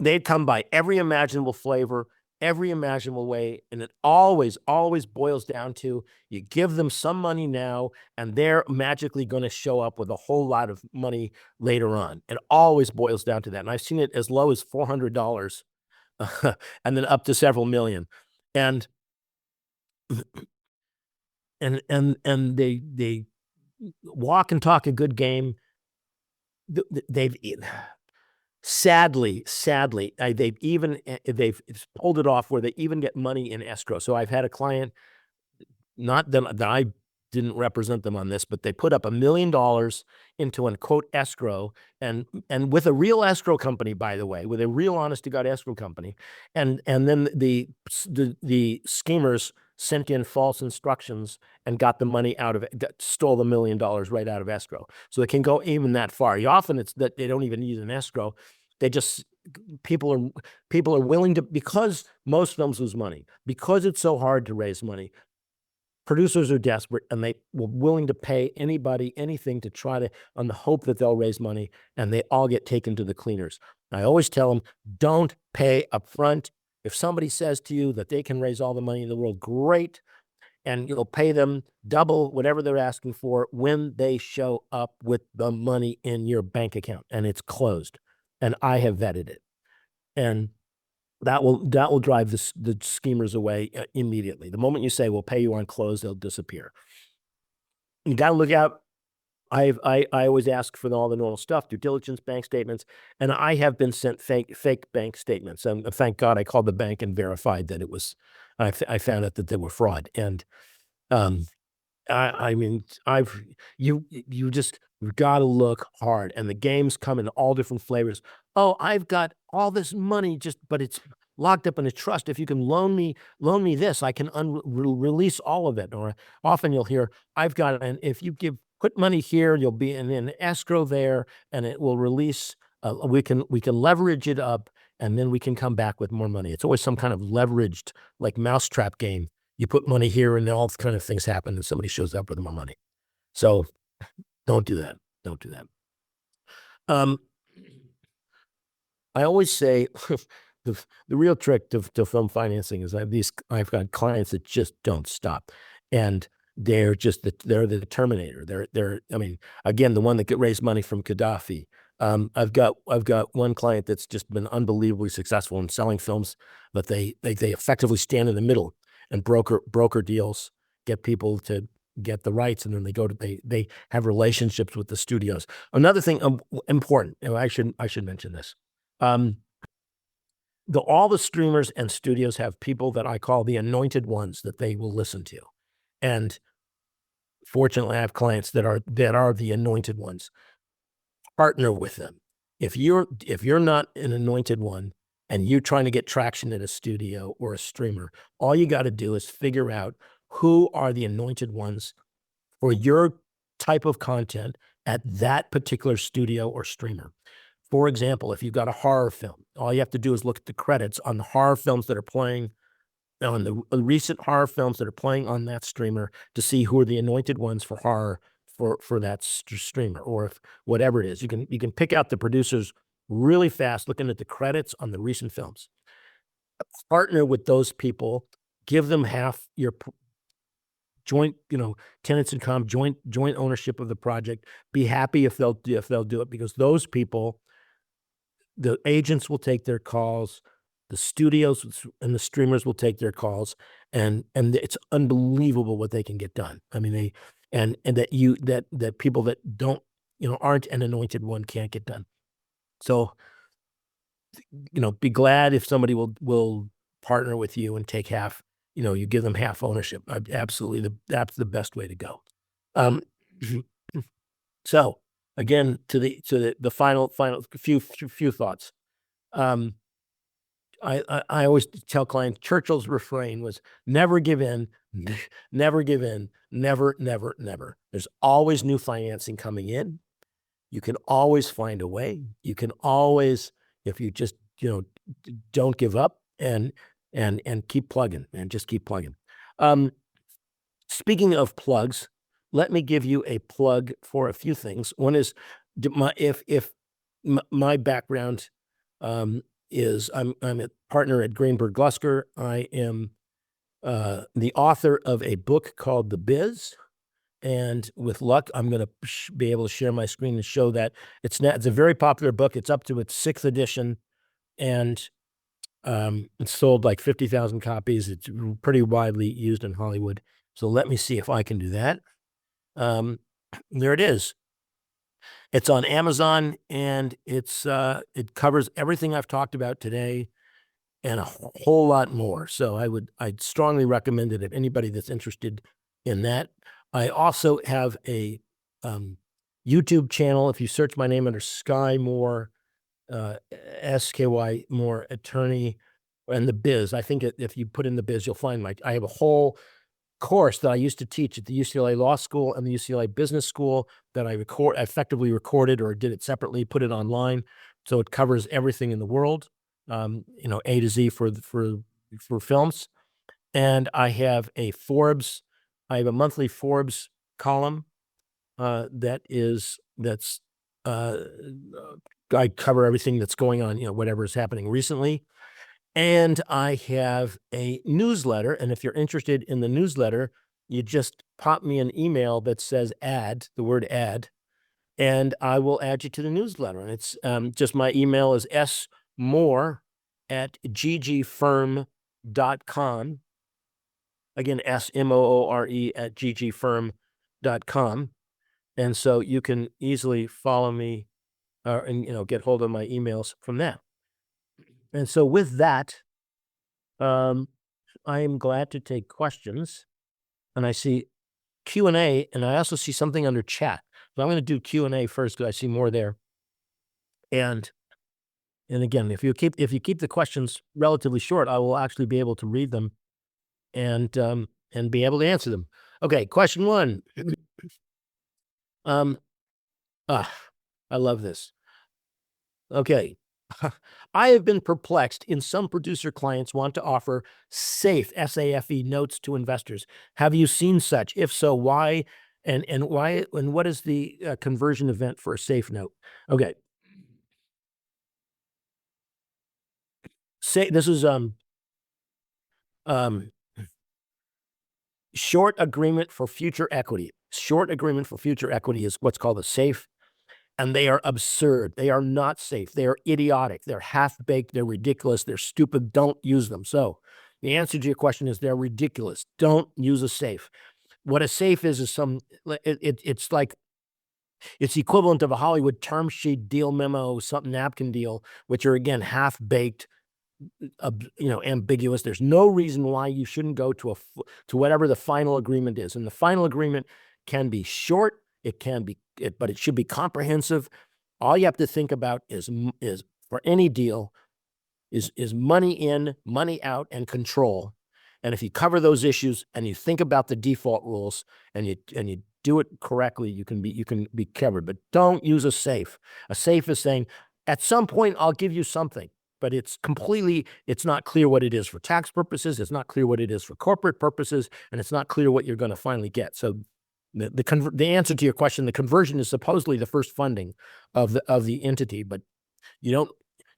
They'd come by every imaginable flavor, every imaginable way, and it always, always boils down to you give them some money now, and they're magically going to show up with a whole lot of money later on. It always boils down to that, and I've seen it as low as $400, and then up to several million, and they walk and talk a good game. They've sadly, they've pulled it off where they even get money in escrow. So I've had a client, not that I didn't represent them on this, but they put up $1 million into an quote escrow, and with a real escrow company, by the way, with a real honest to God escrow company, and then the schemers sent in false instructions and got the money out of it, stole the $1 million right out of escrow. So they can go even that far. Often it's that they don't even use an escrow. They just, people are willing to, because most films lose money, because it's so hard to raise money. Producers are desperate, and they were willing to pay anybody anything to try to, on the hope that they'll raise money, and they all get taken to the cleaners. I always tell them, don't pay up front. If somebody says to you that they can raise all the money in the world, great, and you'll pay them double whatever they're asking for when they show up with the money in your bank account and it's closed. And I have vetted it, and that will drive the schemers away immediately. The moment you say we'll pay you on close, they'll disappear. You got to look out. I always ask for all the normal stuff, due diligence, bank statements, and I have been sent fake bank statements. And thank God I called the bank and verified that it was. I found out that they were fraud. And I mean, you've got to look hard, and the games come in all different flavors. Oh, I've got all this money, but it's locked up in a trust. If you can loan me this, I can release all of it. Or often you'll hear, I've got, and if you put money here, you'll be in an escrow there, and it will release. We can leverage it up, and then we can come back with more money. It's always some kind of leveraged, like mousetrap game. You put money here, and all kind of things happen, and somebody shows up with more money. So don't do that. Don't do that. I always say the real trick to film financing is I've got clients that just don't stop, and they're the Terminator. I mean, again, the one that could raise money from Gaddafi. I've got one client that's just been unbelievably successful in selling films, but they effectively stand in the middle and broker deals, get people to get the rights, and then they have relationships with the studios. Another thing important, I should mention this. All the streamers and studios have people that I call the anointed ones that they will listen to, and fortunately, I have clients that are the anointed ones. Partner with them. If you're not an anointed one, and you're trying to get traction at a studio or a streamer, all you got to do is figure out who are the anointed ones for your type of content at that particular studio or streamer. For example, if you've got a horror film, all you have to do is look at the credits on the horror films that are playing, on the recent horror films that are playing on that streamer, to see who are the anointed ones for horror for that streamer, or if whatever it is. You can pick out the producers really fast looking at the credits on the recent films. Partner with those people, give them half your joint, tenants in common, joint ownership of the project. Be happy if they'll do it, because those people, the agents will take their calls, the studios and the streamers will take their calls, and it's unbelievable what they can get done. I mean, they and that people that don't, aren't an anointed one can't get done. So, be glad if somebody will partner with you and take half. You give them half ownership. Absolutely, that's the best way to go. So again, to the final few thoughts. I always tell clients, Churchill's refrain was never give in, never give in, never, never, never. There's always new financing coming in. You can always find a way. You can always, if you just, don't give up and keep plugging, and just keep plugging. Speaking of plugs, let me give you a plug for a few things. One is my background is I'm a partner at Greenberg Glusker. I am the author of a book called The Biz, and with luck, I'm going to be able to share my screen and show that it's a very popular book. It's up to its 6th edition, and it's sold like 50,000 copies. It's pretty widely used in Hollywood. So let me see if I can do that. There it is. It's on Amazon, and it covers everything I've talked about today and a whole lot more. So I'd strongly recommend it if anybody that's interested in that. I also have a YouTube channel. If you search my name under Sky Moore, SKY Moore Attorney, and The Biz, I think if you put in The Biz, you'll find I have a whole course that I used to teach at the UCLA Law School and the UCLA Business School that I effectively recorded, or did it separately, put it online. So it covers everything in the world, A to Z for films. And I have a monthly Forbes column that's I cover everything that's going on, whatever is happening recently. And I have a newsletter, and if you're interested in the newsletter, you just pop me an email that says "add," the word "add," and I will add you to the newsletter. And it's just, my email is smoore@ggfirm.com. Again, SMOORE@ggfirm.com. And so you can easily follow me and get hold of my emails from that. And so with that, I am glad to take questions. And I see Q&A, and I also see something under chat. So I'm going to do Q&A first, because I see more there. And again, if you keep the questions relatively short, I will actually be able to read them and be able to answer them. Okay, question 1. I love this. Okay. I have been perplexed. In some producer clients want to offer SAFE, SAFE notes to investors. Have you seen such? If so, why? And why? And what is the conversion event for a SAFE note? Okay. This is short agreement for future equity. Short agreement for future equity is what's called a SAFE. And they are absurd. They are not safe. They are idiotic. They're half-baked. They're ridiculous. They're stupid. Don't use them. So the answer to your question is they're ridiculous. Don't use a SAFE. What a SAFE is it's like, it's equivalent of a Hollywood term sheet, deal memo, napkin deal, which are, again, half-baked, ambiguous. There's no reason why you shouldn't go to whatever the final agreement is. And the final agreement can be short. It can be, but it should be comprehensive. All you have to think about is for any deal, is money in, money out, and control. And if you cover those issues and you think about the default rules and you do it correctly, you can be covered. But don't use a safe. A safe is saying, at some point I'll give you something, but it's not clear what it is for tax purposes. It's not clear what it is for corporate purposes, and it's not clear what you're going to finally get. So the answer to your question, the conversion is supposedly the first funding of the entity, but you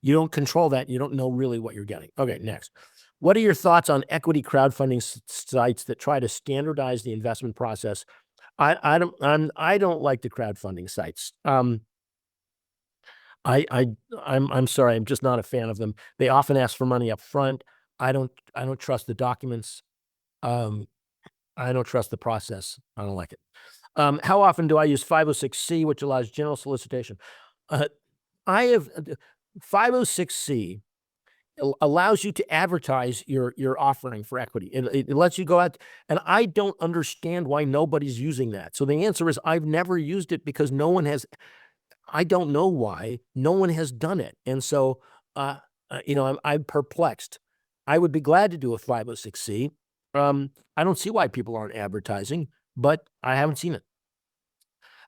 don't control that. You don't know really what you're getting. Okay, next. What are your thoughts on equity crowdfunding sites that try to standardize the investment process? I don't like the crowdfunding sites. I'm sorry, I'm just not a fan of them. They often ask for money up front. I don't trust the documents. I don't trust the process. I don't like it. How often do I use 506C, which allows general solicitation? I have 506C allows you to advertise your offering for equity. It lets you go out, and I don't understand why nobody's using that. So the answer is I've never used it because no one has. I don't know why no one has done it, and so I'm perplexed. I would be glad to do a 506C. I don't see why people aren't advertising, but I haven't seen it.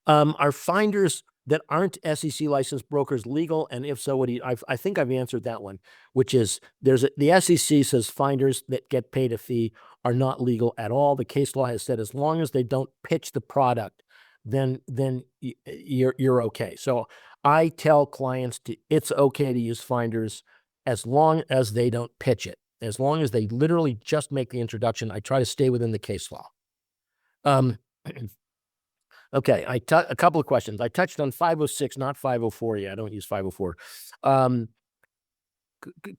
Are finders that aren't SEC licensed brokers legal? And if so, I think I've answered that one, which is the SEC says finders that get paid a fee are not legal at all. The case law has said as long as they don't pitch the product, then you're okay. So I tell clients it's okay to use finders as long as they don't pitch it. As long as they literally just make the introduction, I try to stay within the case law. Okay, a couple of questions. I touched on 506, not 504 yet. I don't use 504.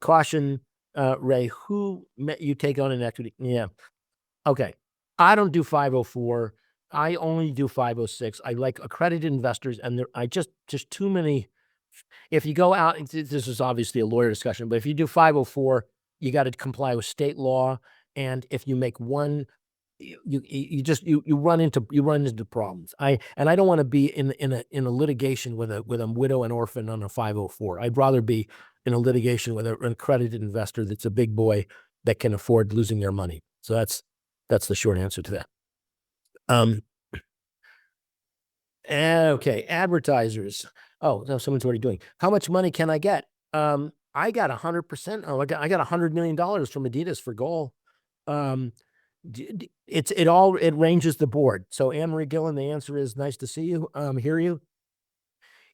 Caution, Ray, who you take on an equity? Yeah. Okay. I don't do 504. I only do 506. I like accredited investors, and just too many. If you go out, this is obviously a lawyer discussion, but if you do 504, you got to comply with state law. And if you make one, you run into problems. I don't want to be in a litigation with a widow and orphan on a 504. I'd rather be in a litigation with an accredited investor that's a big boy that can afford losing their money. So that's the short answer to that. Okay, advertisers. Oh, no, someone's already doing. How much money can I get? I got 100%. Oh, I got $100 million from Adidas for goal. It ranges the board. So Anne Marie Gillen, the answer is nice to see you. Hear you.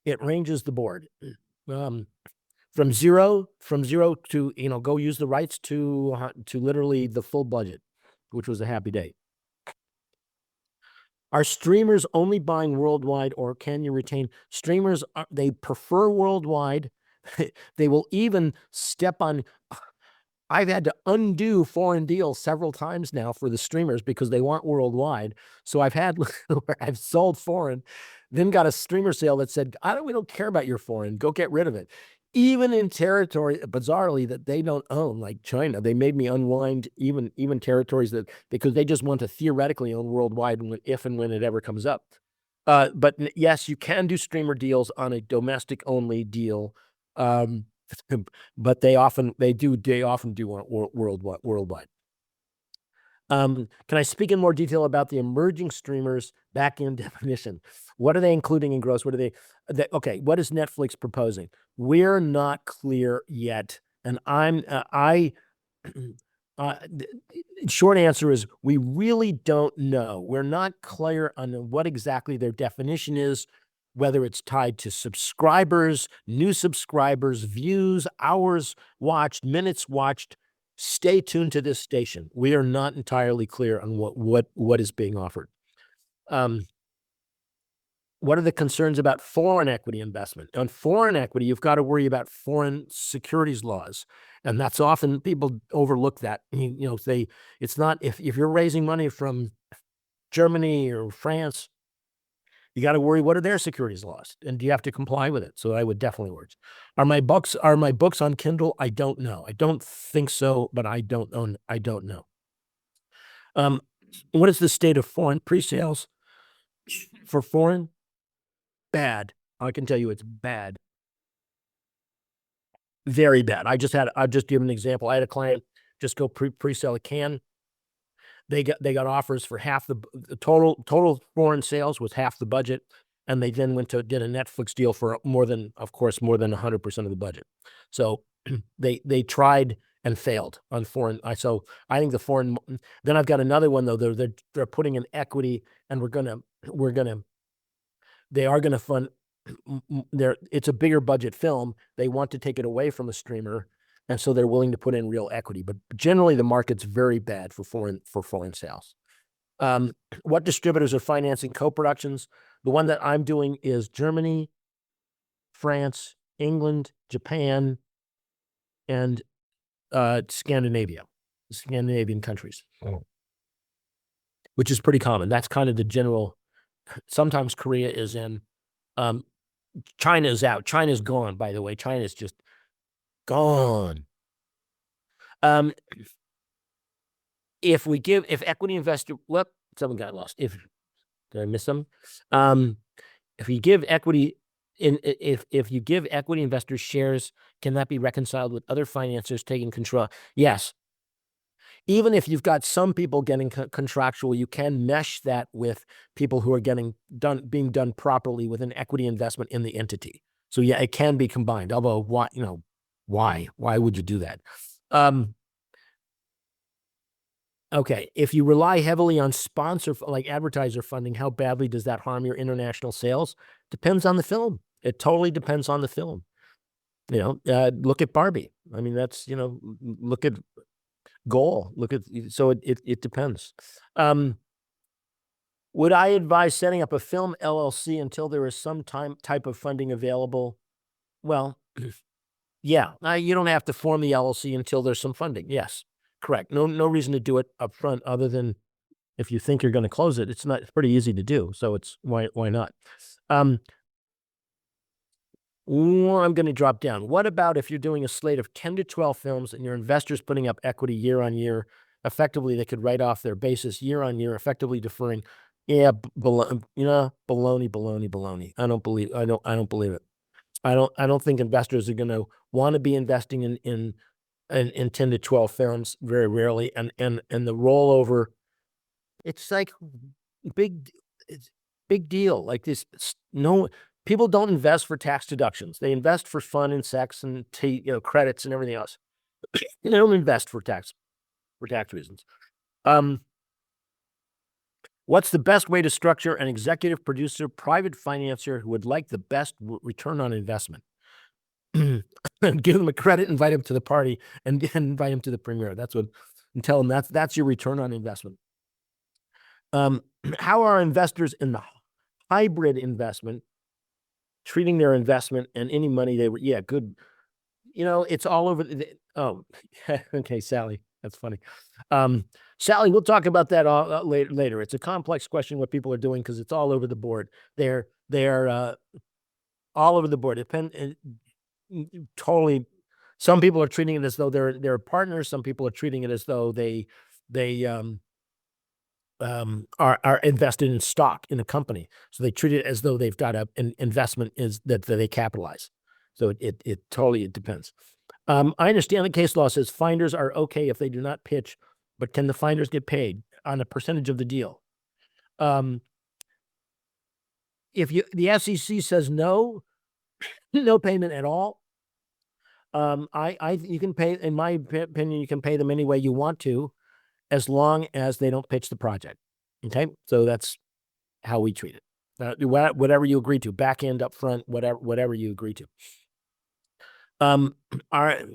It ranges the board. From zero to, go use the rights to literally the full budget, which was a happy day. Are streamers only buying worldwide, or can you retain streamers? They prefer worldwide. They will even step on. I've had to undo foreign deals several times now for the streamers because they want worldwide. So I've sold foreign, then got a streamer sale that said, we don't care about your foreign. Go get rid of it. Even in territory, bizarrely, that they don't own, like China, they made me unwind even territories because they just want to theoretically own worldwide if and when it ever comes up. But yes, you can do streamer deals on a domestic only deal. But they often do worldwide. Can I speak in more detail about the emerging streamers back-end definition? What are they including in gross? What are okay, what is Netflix proposing? We're not clear yet. And short answer is we really don't know. We're not clear on what exactly their definition is, whether it's tied to subscribers, new subscribers, views, hours watched, minutes watched. Stay tuned to this station. We are not entirely clear on what is being offered. What are the concerns about foreign equity investment? On foreign equity, you've got to worry about foreign securities laws. And that's often, people overlook that. It's not, if you're raising money from Germany or France, you got to worry, what are their securities laws? And do you have to comply with it? So I would definitely worry. Are my books on Kindle? I don't know. I don't think so, but I don't know. What is the state of foreign pre-sales for foreign? Bad. I can tell you it's bad. very bad. I'll just give an example. I had a client just go pre-sell a can. They got offers for half the total foreign sales was half the budget, and they then did a Netflix deal for more than 100% of the budget. So they tried and failed on foreign. So I think the foreign. Then I've got another one though. They're putting in equity, and they are gonna fund. It's a bigger budget film. They want to take it away from a streamer, and so they're willing to put in real equity. But generally, the market's very bad for foreign sales. What distributors are financing co-productions? The one that I'm doing is Germany, France, England, Japan, and Scandinavia, Scandinavian countries, which is pretty common. That's kind of the general. Sometimes Korea is in. China is out. China's gone, by the way. China's just gone. If equity investor, someone got lost. Did I miss them? If you give equity if you give equity investors shares, can that be reconciled with other financiers taking control? Yes. Even if you've got some people getting contractual, you can mesh that with people who are being done properly with an equity investment in the entity. So yeah, it can be combined. Although why would you do that? Okay, if you rely heavily on like advertiser funding, how badly does that harm your international sales? Depends on the film. It totally depends on the film. Look at Barbie. I mean, that's look at Goal. So it depends. Would I advise setting up a film LLC until there is some type of funding available? Well, yeah, you don't have to form the LLC until there's some funding. Yes, correct. No reason to do it up front other than if you think you're going to close it. It's pretty easy to do. So it's why not? I'm going to drop down. What about if you're doing a slate of 10 to 12 films and your investors putting up equity year on year? Effectively, they could write off their basis year on year, effectively deferring. Yeah, baloney. I don't believe it. I don't think investors are going to want to be investing in 10 to 12 films very rarely, and the rollover. It's like big deal. Like this, no. People don't invest for tax deductions. They invest for fun and sex and credits and everything else. They don't invest for tax reasons. What's the best way to structure an executive producer, private financier who would like the best return on investment? Give them a credit, invite them to the party, and invite them to the premiere. And tell them that's your return on investment. How are investors in the hybrid investment treating their investment and any money good. It's all over. Okay, Sally, that's funny. Sally, we'll talk about that later. It's a complex question what people are doing because it's all over the board. They're all over the board. Totally. Some people are treating it as though they're partners. Some people are treating it as though they are invested in stock in a company. So they treat it as though they've got an investment that they capitalize. So it totally depends. I understand the case law says finders are okay if they do not pitch, but can the finders get paid on a percentage of the deal? If the FCC says no payment at all, you can pay, in my opinion, you can pay them any way you want to, as long as they don't pitch the project. Okay, so that's how we treat it. Whatever you agree to, back end, up front, whatever you agree to. All right.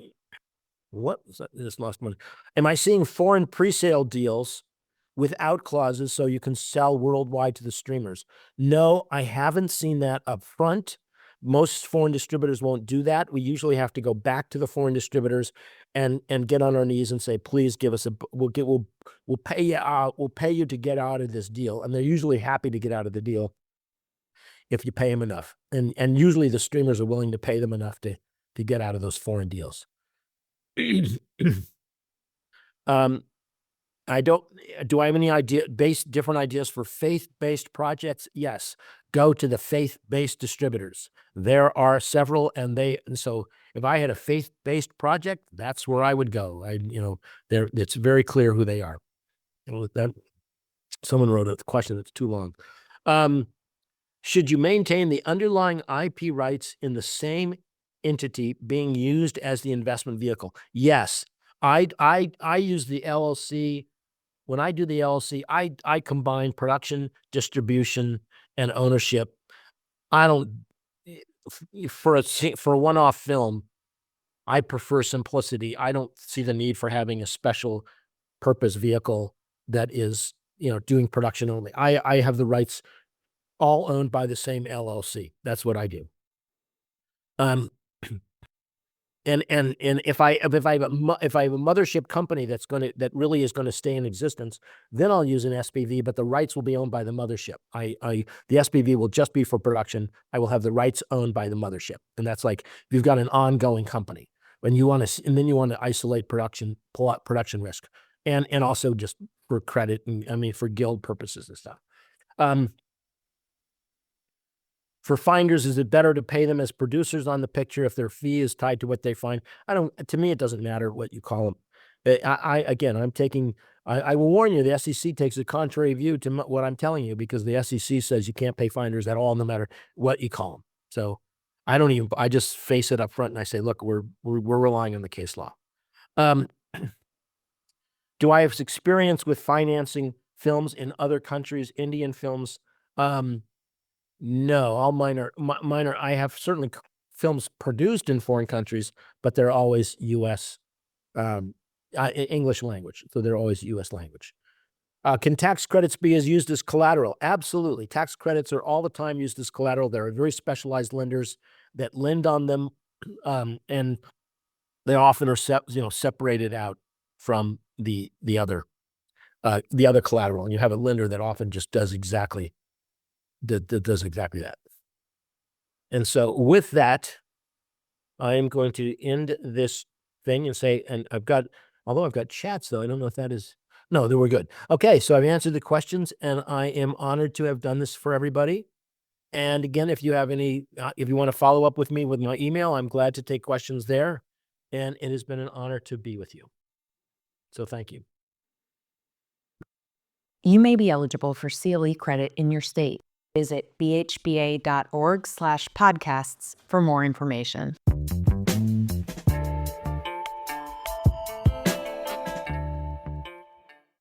What was that? This lost money. Am I seeing foreign pre-sale deals without clauses so you can sell worldwide to the streamers? No, I haven't seen that up front. Most foreign distributors won't do that. We usually have to go back to the foreign distributors and get on our knees and say, please give us we'll pay you out. We'll pay you to get out of this deal. And they're usually happy to get out of the deal if you pay them enough. And usually the streamers are willing to pay them enough to get out of those foreign deals. Do I have any different ideas for faith-based projects? Yes. Go to the faith-based distributors. There are several, and so if I had a faith-based project, that's where I would go. It's very clear who they are. And with that, someone wrote a question that's too long. Should you maintain the underlying IP rights in the same entity being used as the investment vehicle? Yes. I use the LLC. When I do the LLC, I combine production, distribution, and ownership. I don't for a one-off film, I prefer simplicity. I don't see the need for having a special purpose vehicle that is, doing production only. I have the rights all owned by the same LLC. That's what I do. And if I have a mothership company that really is gonna stay in existence, then I'll use an SPV, but the rights will be owned by the mothership. The SPV will just be for production. I will have the rights owned by the mothership, and that's like if you've got an ongoing company, and then you want to isolate production, pull out production risk, and also just for credit and for guild purposes and stuff. For finders, is it better to pay them as producers on the picture if their fee is tied to what they find? To me, it doesn't matter what you call them. I will warn you, the SEC takes a contrary view to what I'm telling you, because the SEC says you can't pay finders at all, no matter what you call them. So I just face it up front and I say, look, we're relying on the case law. Do I have experience with financing films in other countries, Indian films? No, all mine are. I have certainly films produced in foreign countries, but they're always U.S. English language, so they're always U.S. language. Can tax credits be used as collateral? Absolutely. Tax credits are all the time used as collateral. There are very specialized lenders that lend on them, and they often are separated out from the other collateral, and you have a lender that often just does exactly that. And so with that, I am going to end this thing and say, although I've got chats though, I don't know if that is, no, then we're good. Okay, so I've answered the questions, and I am honored to have done this for everybody. And again, if you have if you want to follow up with me with my email, I'm glad to take questions there. And it has been an honor to be with you. So thank you. You may be eligible for CLE credit in your state. Visit bhba.org/podcasts for more information.